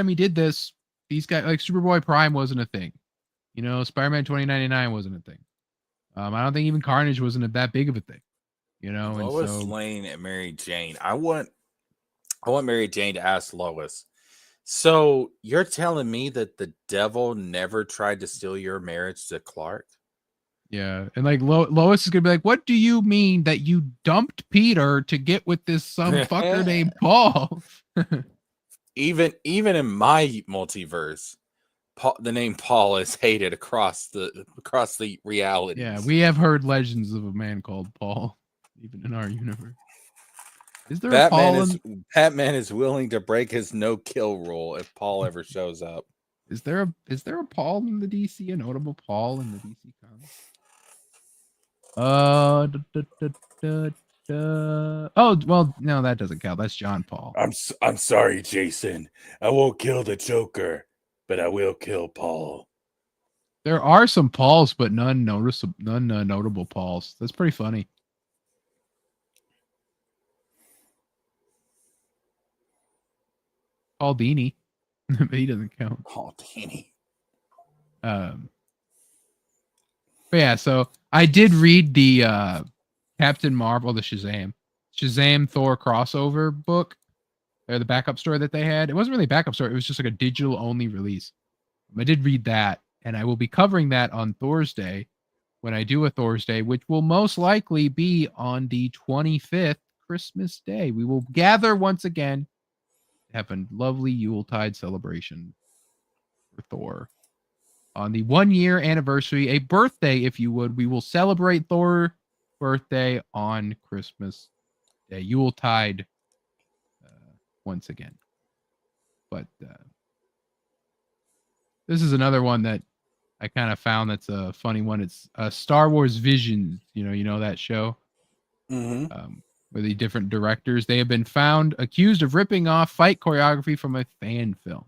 he did this, these guys, like Superboy Prime wasn't a thing. Spider-Man 2099 wasn't a thing. I don't think even Carnage wasn't that big of a thing. Lois Lane and Mary Jane. I want Mary Jane to ask Lois, So you're telling me that the devil never tried to steal your marriage to Clark? Yeah, and like Lois is gonna be like, "What do you mean that you dumped Peter to get with this some fucker named Paul?" Even in my multiverse, the name Paul is hated across the realities. Yeah, we have heard legends of a man called Paul, even in our universe. Is there a Paul? Batman is willing to break his no-kill rule if Paul ever shows up. Is there a Paul in the DC? A notable Paul in the DC comics? Oh well, no, that doesn't count. That's John Paul. I'm sorry, Jason. I won't kill the Joker, but I will kill Paul. There are some Pauls, but none notable Pauls. That's pretty funny. Paul Dini, but he doesn't count. Paul Dini. But yeah, so I did read the Captain Marvel, the Shazam Thor crossover book, or the backup story that they had. It wasn't really a backup story; it was just like a digital only release. I did read that, and I will be covering that on Thursday when I do a Thursday, which will most likely be on the 25th, Christmas Day. We will gather once again, have a lovely Yuletide celebration for Thor. On the 1 year anniversary, a birthday, if you would, we will celebrate Thor's birthday on Christmas Day, Yuletide, once again. But this is another one that I kind of found that's a funny one. It's Star Wars Visions. You know that show? Mm-hmm. Where the different directors, they have been found accused of ripping off fight choreography from a fan film.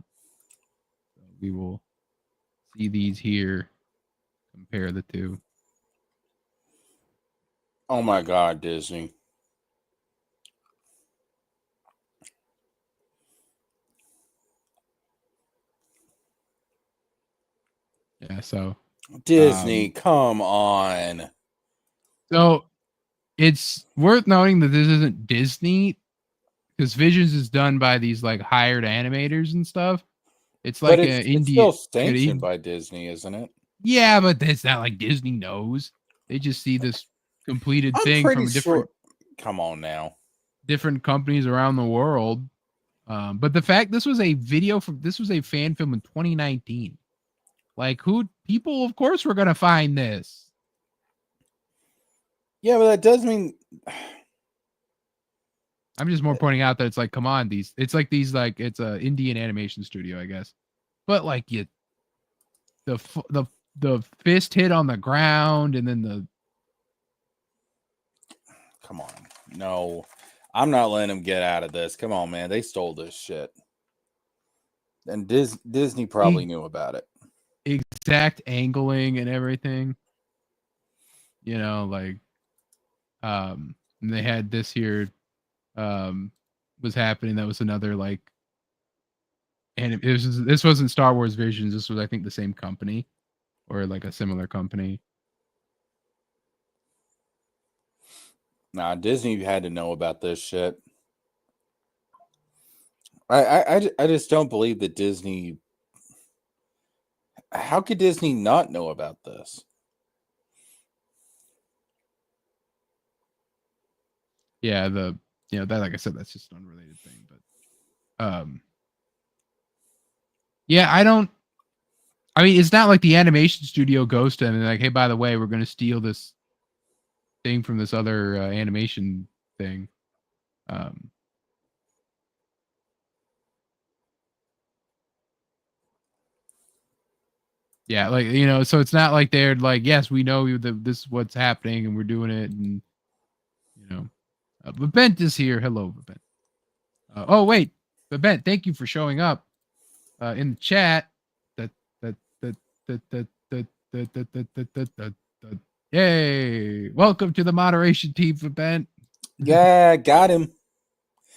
So we will see these here, compare the two. Oh my God, Disney. Yeah, so Disney, come on. So it's worth noting that this isn't Disney, because Visions is done by these like hired animators and stuff. It's like it's still sanctioned by Disney, isn't it? Yeah, but it's not like Disney knows. They just see this completed thing from different. Come on now. Different companies around the world. But the fact this was a fan film in 2019. Like people of course were gonna find this. Yeah, but that does mean I'm just more pointing out that it's like, come on, it's a Indian animation studio, I guess. But like the fist hit on the ground and then come on. No. I'm not letting them get out of this. Come on, man. They stole this shit. And Disney probably knew about it. Exact angling and everything. Like and they had this here was happening. That was another like, and this wasn't Star Wars Visions. This was, I think, the same company or like a similar company. Nah, Disney had to know about this shit. I just don't believe that Disney. How could Disney not know about this? Yeah, that, like I said, that's just an unrelated thing. But yeah, I mean, it's not like the animation studio goes to them and like, hey, by the way, we're gonna steal this thing from this other animation thing. Yeah, like, so it's not like they're like, yes, we know that this is what's happening and we're doing it, and Babent is here. Hello, Babent. Oh wait, Babent, thank you for showing up in the chat. Yay! Welcome to the moderation team, Babent. Yeah, got him.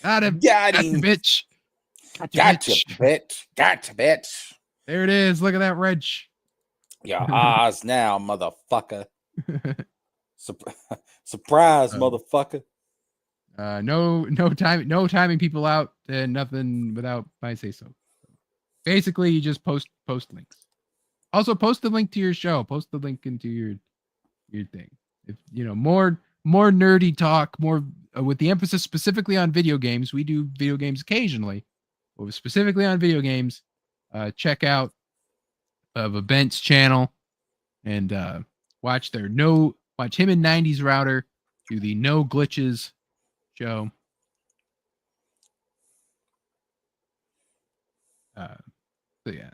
Got him, bitch. Gotcha, bitch. There it is. Look at that wrench. Your eyes now, motherfucker. Surprise, motherfucker. No timing people out and nothing without my say so. Basically, you just post links. Also, post the link to your show. Post the link into your thing. If more nerdy talk, more with the emphasis specifically on video games. We do video games occasionally, but specifically on video games. Check out Vivent's channel and watch him and 90s Router do the No Glitches show.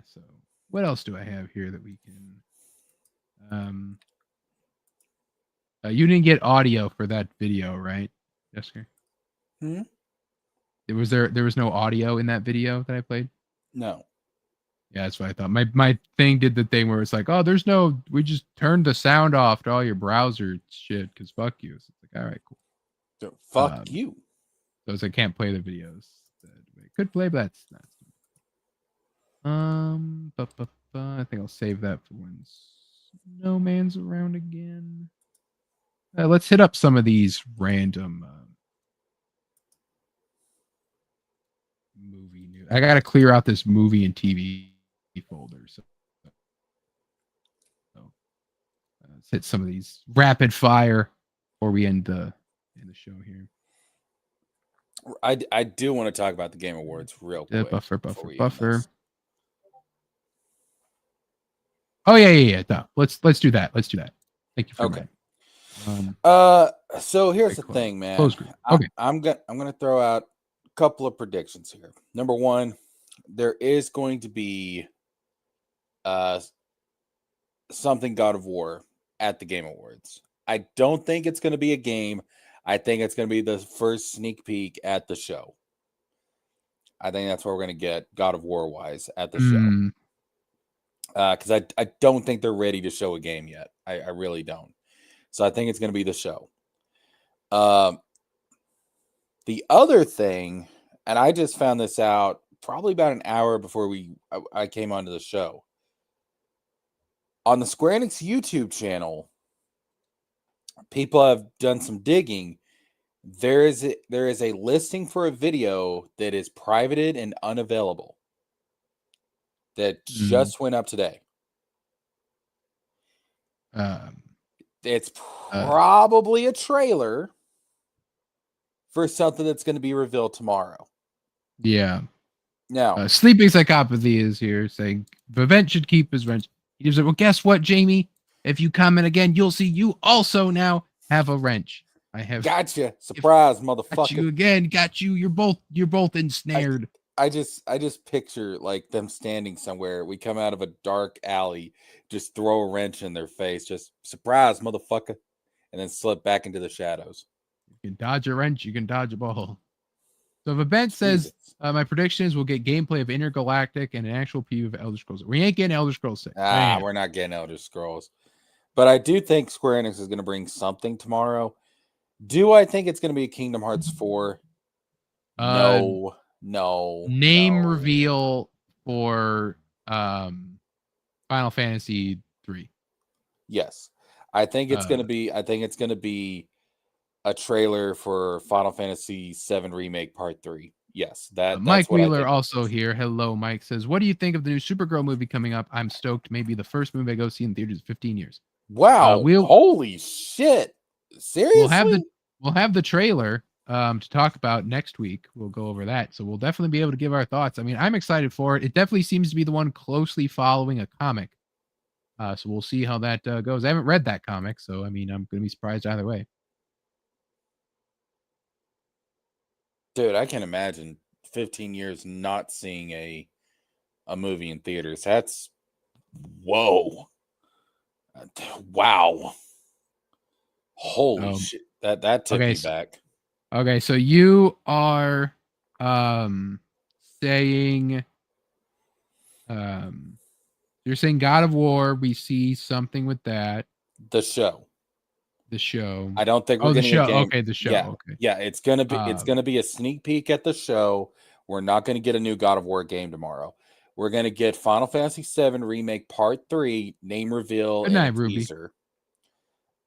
So what else do I have here that we can you didn't get audio for that video, right, Jessica? There was no audio in that video that I played? No. Yeah, that's what I thought. My thing did the thing where it's like, oh, we just turned the sound off to all your browser shit because fuck you. So it's like, all right, cool. So fuck you. So it's I can't play the videos. Could play, but that's not. I think I'll save that for when Snowman's around again. Let's hit up some of these random movie news. I gotta clear out this movie and TV folder. So let's hit some of these rapid fire before we end the show here. I do want to talk about the Game Awards real quick. Buffer. Oh yeah. No, let's do that. Thank you for okay. That. So here's the thing, man. Okay. I'm gonna throw out a couple of predictions here. Number one, there is going to be something God of War at the Game Awards. I don't think it's going to be a game. I think it's going to be the first sneak peek at the show. I think that's where we're going to get God of War wise at the show. Because I don't think they're ready to show a game yet. I really don't. So I think it's going to be the show. The other thing, and I just found this out probably about an hour before I came onto the show. On the Square Enix YouTube channel, people have done some digging. There is a listing for a video that is privated and unavailable that just went up today. It's probably a trailer for something that's going to be revealed tomorrow. Yeah. Now, Sleeping Psychopathy is here saying Vivent should keep his wrench. He just said, well, guess what, Jamie? If you comment again, you'll see you also now have a wrench. I have gotcha. Surprise, motherfucker. Got you again. Got you. You're both ensnared. I just picture like them standing somewhere. We come out of a dark alley, just throw a wrench in their face, just surprise, motherfucker, and then slip back into the shadows. You can dodge a wrench, you can dodge a ball. So if Event says my prediction is we'll get gameplay of Intergalactic and an actual preview of Elder Scrolls. We ain't getting Elder Scrolls 6. We're not getting Elder Scrolls. But I do think Square Enix is going to bring something tomorrow. Do I think it's going to be Kingdom Hearts 4? No. Name reveal for Final Fantasy 3. Yes. I think it's going to be a trailer for Final Fantasy 7 Remake Part 3. Yes, that's Mike Wheeler also here. Hello, Mike says, "What do you think of the new Supergirl movie coming up? I'm stoked. Maybe the first movie I go see in theaters in 15 years." Wow! Holy shit! Seriously, we'll have the trailer to talk about next week. We'll go over that, so we'll definitely be able to give our thoughts. I mean, I'm excited for it. It definitely seems to be the one closely following a comic. So we'll see how that goes. I haven't read that comic, so I mean, I'm going to be surprised either way. Dude, I can imagine 15 years not seeing a movie in theaters. That's whoa. Wow. Holy shit. That took me back. Okay, so you are saying you're saying God of War, we see something with that. The show. I don't think we're getting a game. Okay, the show. Yeah. Okay. Yeah, it's gonna be a sneak peek at the show. We're not gonna get a new God of War game tomorrow. We're gonna get Final Fantasy 7 Remake Part 3 name reveal and teaser.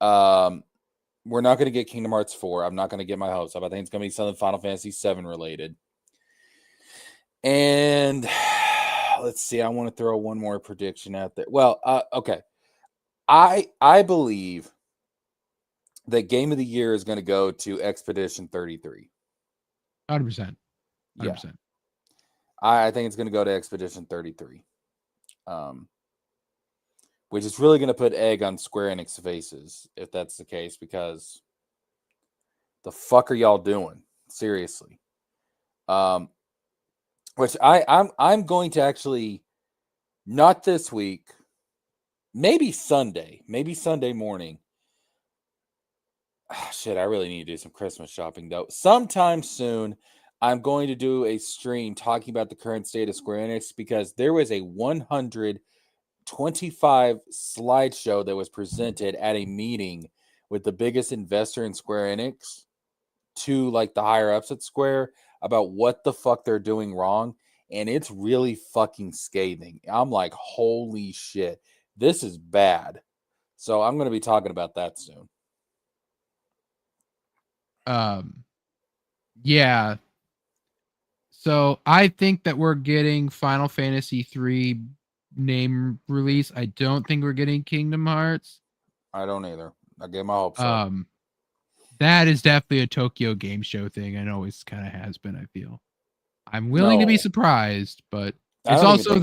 We're not gonna get Kingdom Hearts 4. I'm not gonna get my hopes up. I think it's gonna be something Final Fantasy 7 related. And let's see. I want to throw one more prediction out there. Well, okay. I believe that Game of the Year is going to go to Expedition 33. 100%. 100%. Yeah. I think it's going to go to Expedition 33. Which is really going to put egg on Square Enix faces if that's the case, because the fuck are y'all doing? Seriously. Which I'm going to actually, not this week, maybe Sunday morning. Shit, I really need to do some Christmas shopping though. Sometime soon, I'm going to do a stream talking about the current state of Square Enix, because there was a 125 slideshow that was presented at a meeting with the biggest investor in Square Enix to like the higher ups at Square about what the fuck they're doing wrong. And it's really fucking scathing. I'm like, holy shit, this is bad. So I'm going to be talking about that soon. Yeah. So I think that we're getting Final Fantasy 3 name release. I don't think we're getting Kingdom Hearts. I don't either. I gave my hopes up. That is definitely a Tokyo Game Show thing. I know it's kind of has been, I feel. I'm willing to be surprised, but it's also...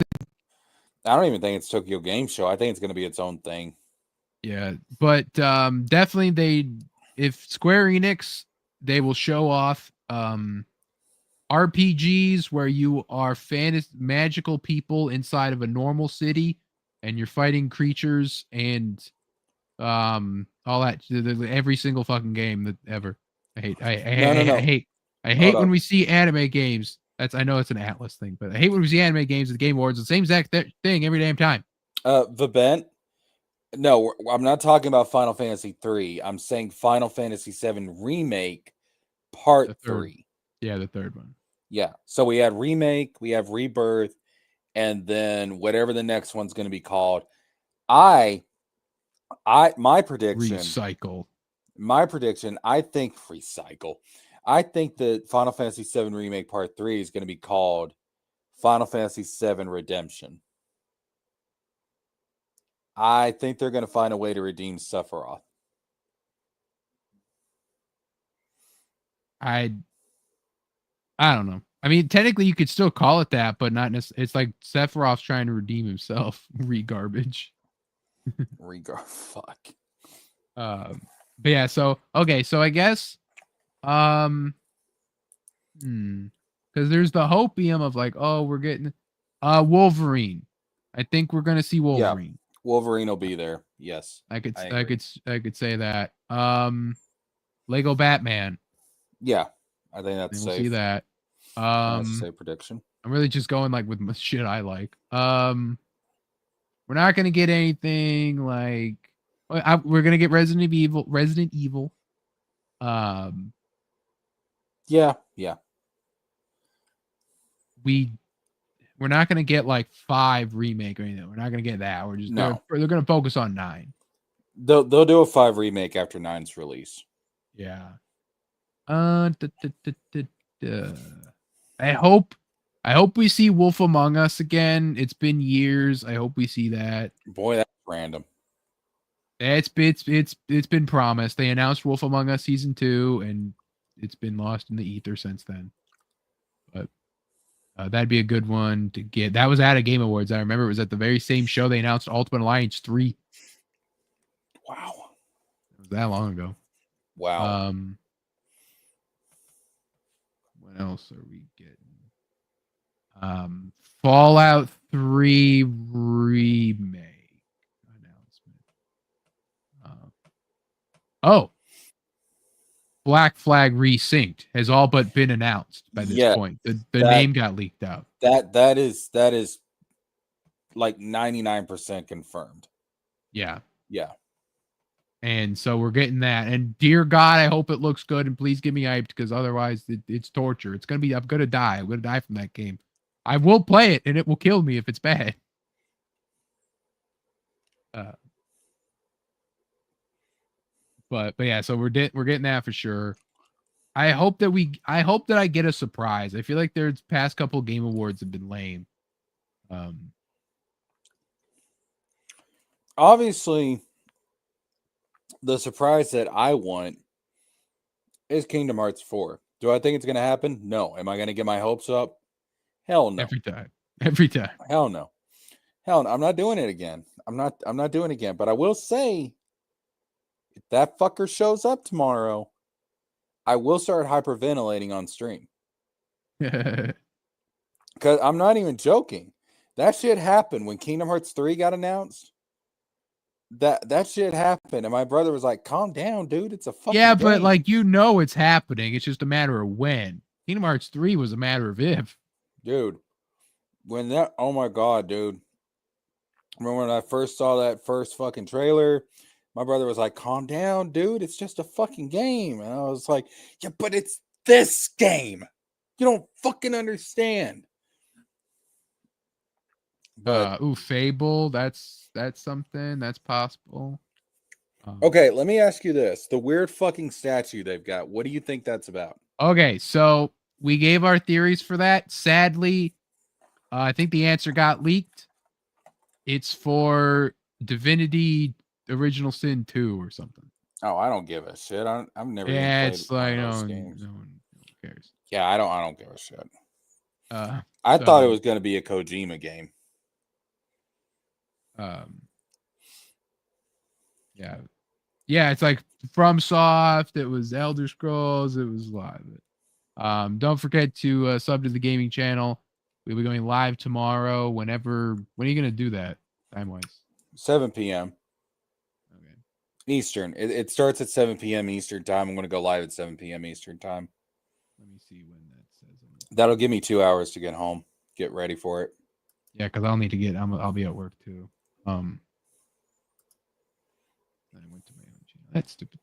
I don't even think it's Tokyo Game Show. I think it's going to be its own thing. Yeah, but definitely if Square Enix, they will show off RPGs where you are magical people inside of a normal city and you're fighting creatures and all that, every single fucking game that ever. I hate when we see anime games. I know it's an Atlas thing, but I hate when we see anime games at the Game Awards. The same exact thing every damn time. Vivent? No, I'm not talking about Final Fantasy 3. I'm saying Final Fantasy 7 Remake Part 3. Yeah, the third one. Yeah. So we had Remake, we have Rebirth, and then whatever the next one's going to be called. My prediction. Recycle. My prediction, I think that Final Fantasy 7 Remake Part 3 is going to be called Final Fantasy 7 Redemption. I think they're going to find a way to redeem Sephiroth. I don't know. I mean, technically you could still call it that, but not necessarily. It's like Sephiroth's trying to redeem himself. Re-garbage. Fuck. But yeah, so okay, so I guess because there's the hopium of like, oh, we're getting Wolverine. I think we're gonna see Wolverine. Yeah, Wolverine will be there. Yes. I could say that. Lego Batman. Yeah, I think that's we'll safe. See that. That's a safe prediction. I'm really just going like with shit I like. We're not gonna get anything like we're gonna get Resident Evil. Yeah. We're not gonna get like 5 remake or anything. We're not gonna get that. We're just they're gonna focus on 9. They'll do a 5 remake after 9's release. Yeah. I hope we see Wolf Among Us again. It's been years. I hope we see that. Boy, that's random. It's been promised. They announced Wolf Among Us season 2, and it's been lost in the ether since then. But that'd be a good one to get. That was at a Game Awards. I remember it was at the very same show they announced Ultimate Alliance 3. Wow, it was that long ago. Wow. What else are we getting? Fallout 3 remake announcement. Black Flag Resynced has all but been announced by this point. The name got leaked out. That is like 99% confirmed. Yeah. And And so we're getting that. And dear God, I hope it looks good. And please get me hyped, because otherwise it's torture. I'm going to die. I'm going to die from that game. I will play it and it will kill me if it's bad. But yeah, so we're getting that for sure. I hope that I get a surprise. I feel like their past couple Game Awards have been lame. Obviously, the surprise that I want is Kingdom Hearts 4. Do I think it's going to happen? No. Am I going to get my hopes up? Hell no. Every time. Hell no. Hell no. I'm not doing it again. I'm not doing it again. But I will say, if that fucker shows up tomorrow, I will start hyperventilating on stream. Because I'm not even joking. That shit happened when Kingdom Hearts 3 got announced. That shit happened. And my brother was like, calm down, dude. It's a fucking Yeah, game. but like, you know, it's happening. It's just a matter of when. Kingdom Hearts 3 was a matter of if. Dude, oh my God, dude. Remember when I first saw that first fucking trailer? My brother was like, calm down, dude. It's just a fucking game. And I was like, yeah, but it's this game. You don't fucking understand. But Fable, that's something that's possible. Okay, let me ask you this. The weird fucking statue they've got, what do you think that's about? Okay, so we gave our theories for that. Sadly, I think the answer got leaked. It's for Divinity Original Sin 2 or something. Oh, I don't give a shit. I've never even Yeah, played it's like those no games. one cares. Yeah, I don't give a shit. I So, thought it was going to be a Kojima game. Yeah, it's like FromSoft. It was Elder Scrolls. It was a lot of it. Don't forget to sub to the gaming channel. We'll be going live tomorrow. When are you gonna do that time wise? 7 p.m. Okay. Eastern. It starts at 7 p.m. Eastern time. I'm going to go live at 7 p.m. Eastern time. Let me see when that says. That'll give me 2 hours to get home, get ready for it. Yeah, because I'll need to get. I'll be at work too. I went to my own channel. That's stupid.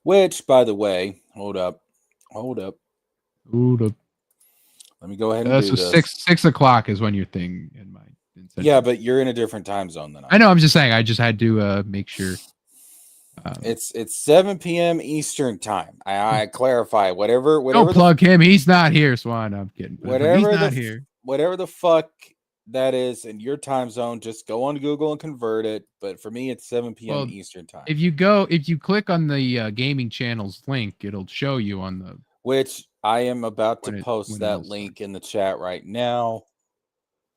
Which, by the way, hold up. Let me go ahead and do so this. 6 o'clock is when your thing in my. Yeah, but you're in a different time zone than I know. I'm just saying. I just had to make sure. It's 7 p.m. Eastern time. I clarify. Whatever. Don't plug him. He's not here, Swan. I'm kidding. Whatever he's not here. Whatever the fuck that is in your time zone, just go on Google and convert it. But for me, it's 7 p.m. Eastern time. If you click on the gaming channel's link, it'll show you on the. Which I am about to post that link in the chat right now.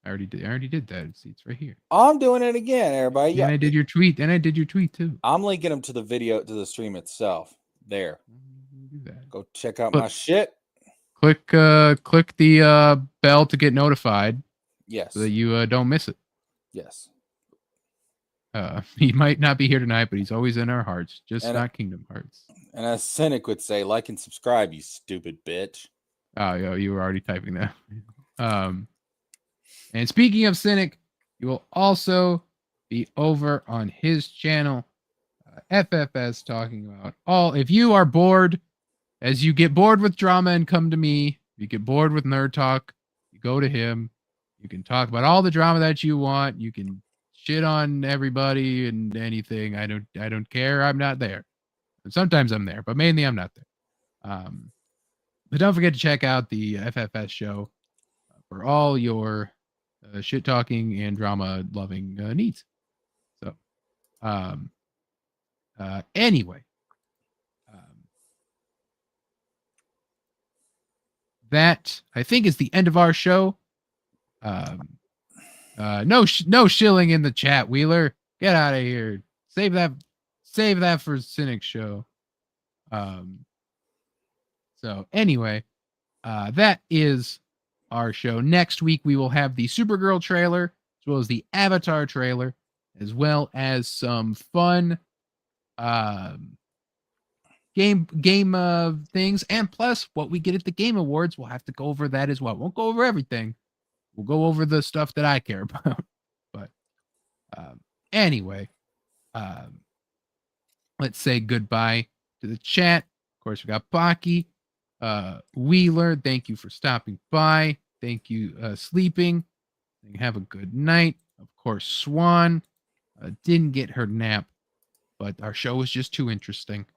I already did that. It's right here. I'm doing it again, everybody. Yeah, I did your tweet. And I did your tweet too. I'm linking them to the video, to the stream itself. There. Do that. Go check out my shit. Click the bell to get notified. Yes. So that you don't miss it. Yes. He might not be here tonight, but he's always in our hearts. Just not Kingdom Hearts. And as Cynic would say, like and subscribe, you stupid bitch. Oh, yo, you were already typing that. And speaking of Cynic, you will also be over on his channel, FFS, talking about if you are bored, as you get bored with drama and come to me, if you get bored with Nerd Talk, you go to him. You can talk about all the drama that you want. You can shit on everybody and anything. I don't care. I'm not there. Sometimes I'm there, but mainly I'm not there. But don't forget to check out the FFS show for all your shit talking and drama loving needs. So, anyway, that I think is the end of our show. No shilling in the chat, Wheeler. Get out of here. Save that for Cynic's show. So anyway, that is our show. Next week we will have the Supergirl trailer, as well as the Avatar trailer, as well as some fun game things, and plus what we get at the Game Awards. We'll have to go over that as well. Won't go over everything. We'll go over the stuff that I care about. But anyway, let's say goodbye to the chat. Of course, we got Baki. Wheeler, thank you for stopping by. Thank you, sleeping. Have a good night. Of course, Swan didn't get her nap, but our show was just too interesting.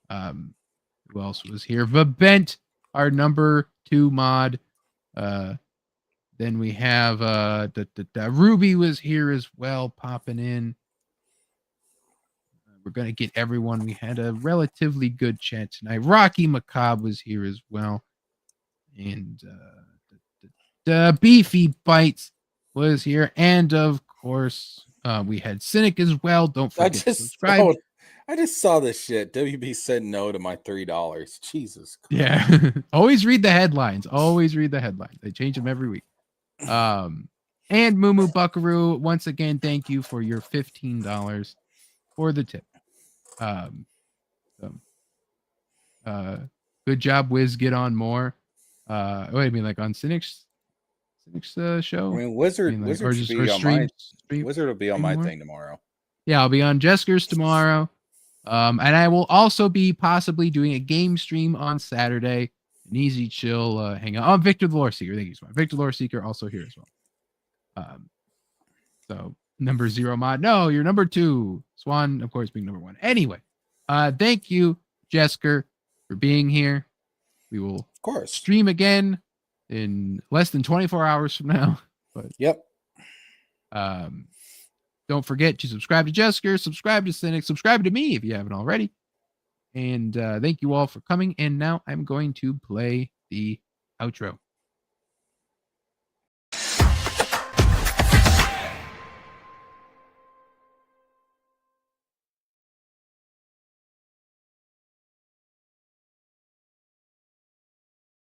Who else was here? Vabent, our number 2 mod. Then we have Ruby was here as well, popping in. We're gonna get everyone. We had a relatively good chat tonight. Rocky Macabre was here as well, and Beefy Bites was here, and of course we had Cynic as well. Don't forget to subscribe. I just saw this shit. WB said no to my $3. Jesus Christ. Yeah. Always read the headlines. Always read the headlines. They change them every week. And Moo Buckaroo, once again, thank you for your $15 for the tip. Good job, Wiz. Get on more. Wait, I mean, like on Cynic's show. I mean, Wizard Wizard will be on my thing tomorrow. Yeah, I'll be on Jesker's tomorrow. And I will also be possibly doing a game stream on Saturday. An easy, chill hangout. Oh, Victor the Lore Seeker. Thank you, Swan. Victor the Lore Seeker also here as well. So number 0 mod. No, you're number 2. Swan, of course, being number 1. Anyway, thank you, Jesker, for being here. We will, of course, stream again in less than 24 hours from now. But yep. Don't forget to subscribe to Jesker, subscribe to Cynic, subscribe to me if you haven't already. And thank you all for coming. And now I'm going to play the outro.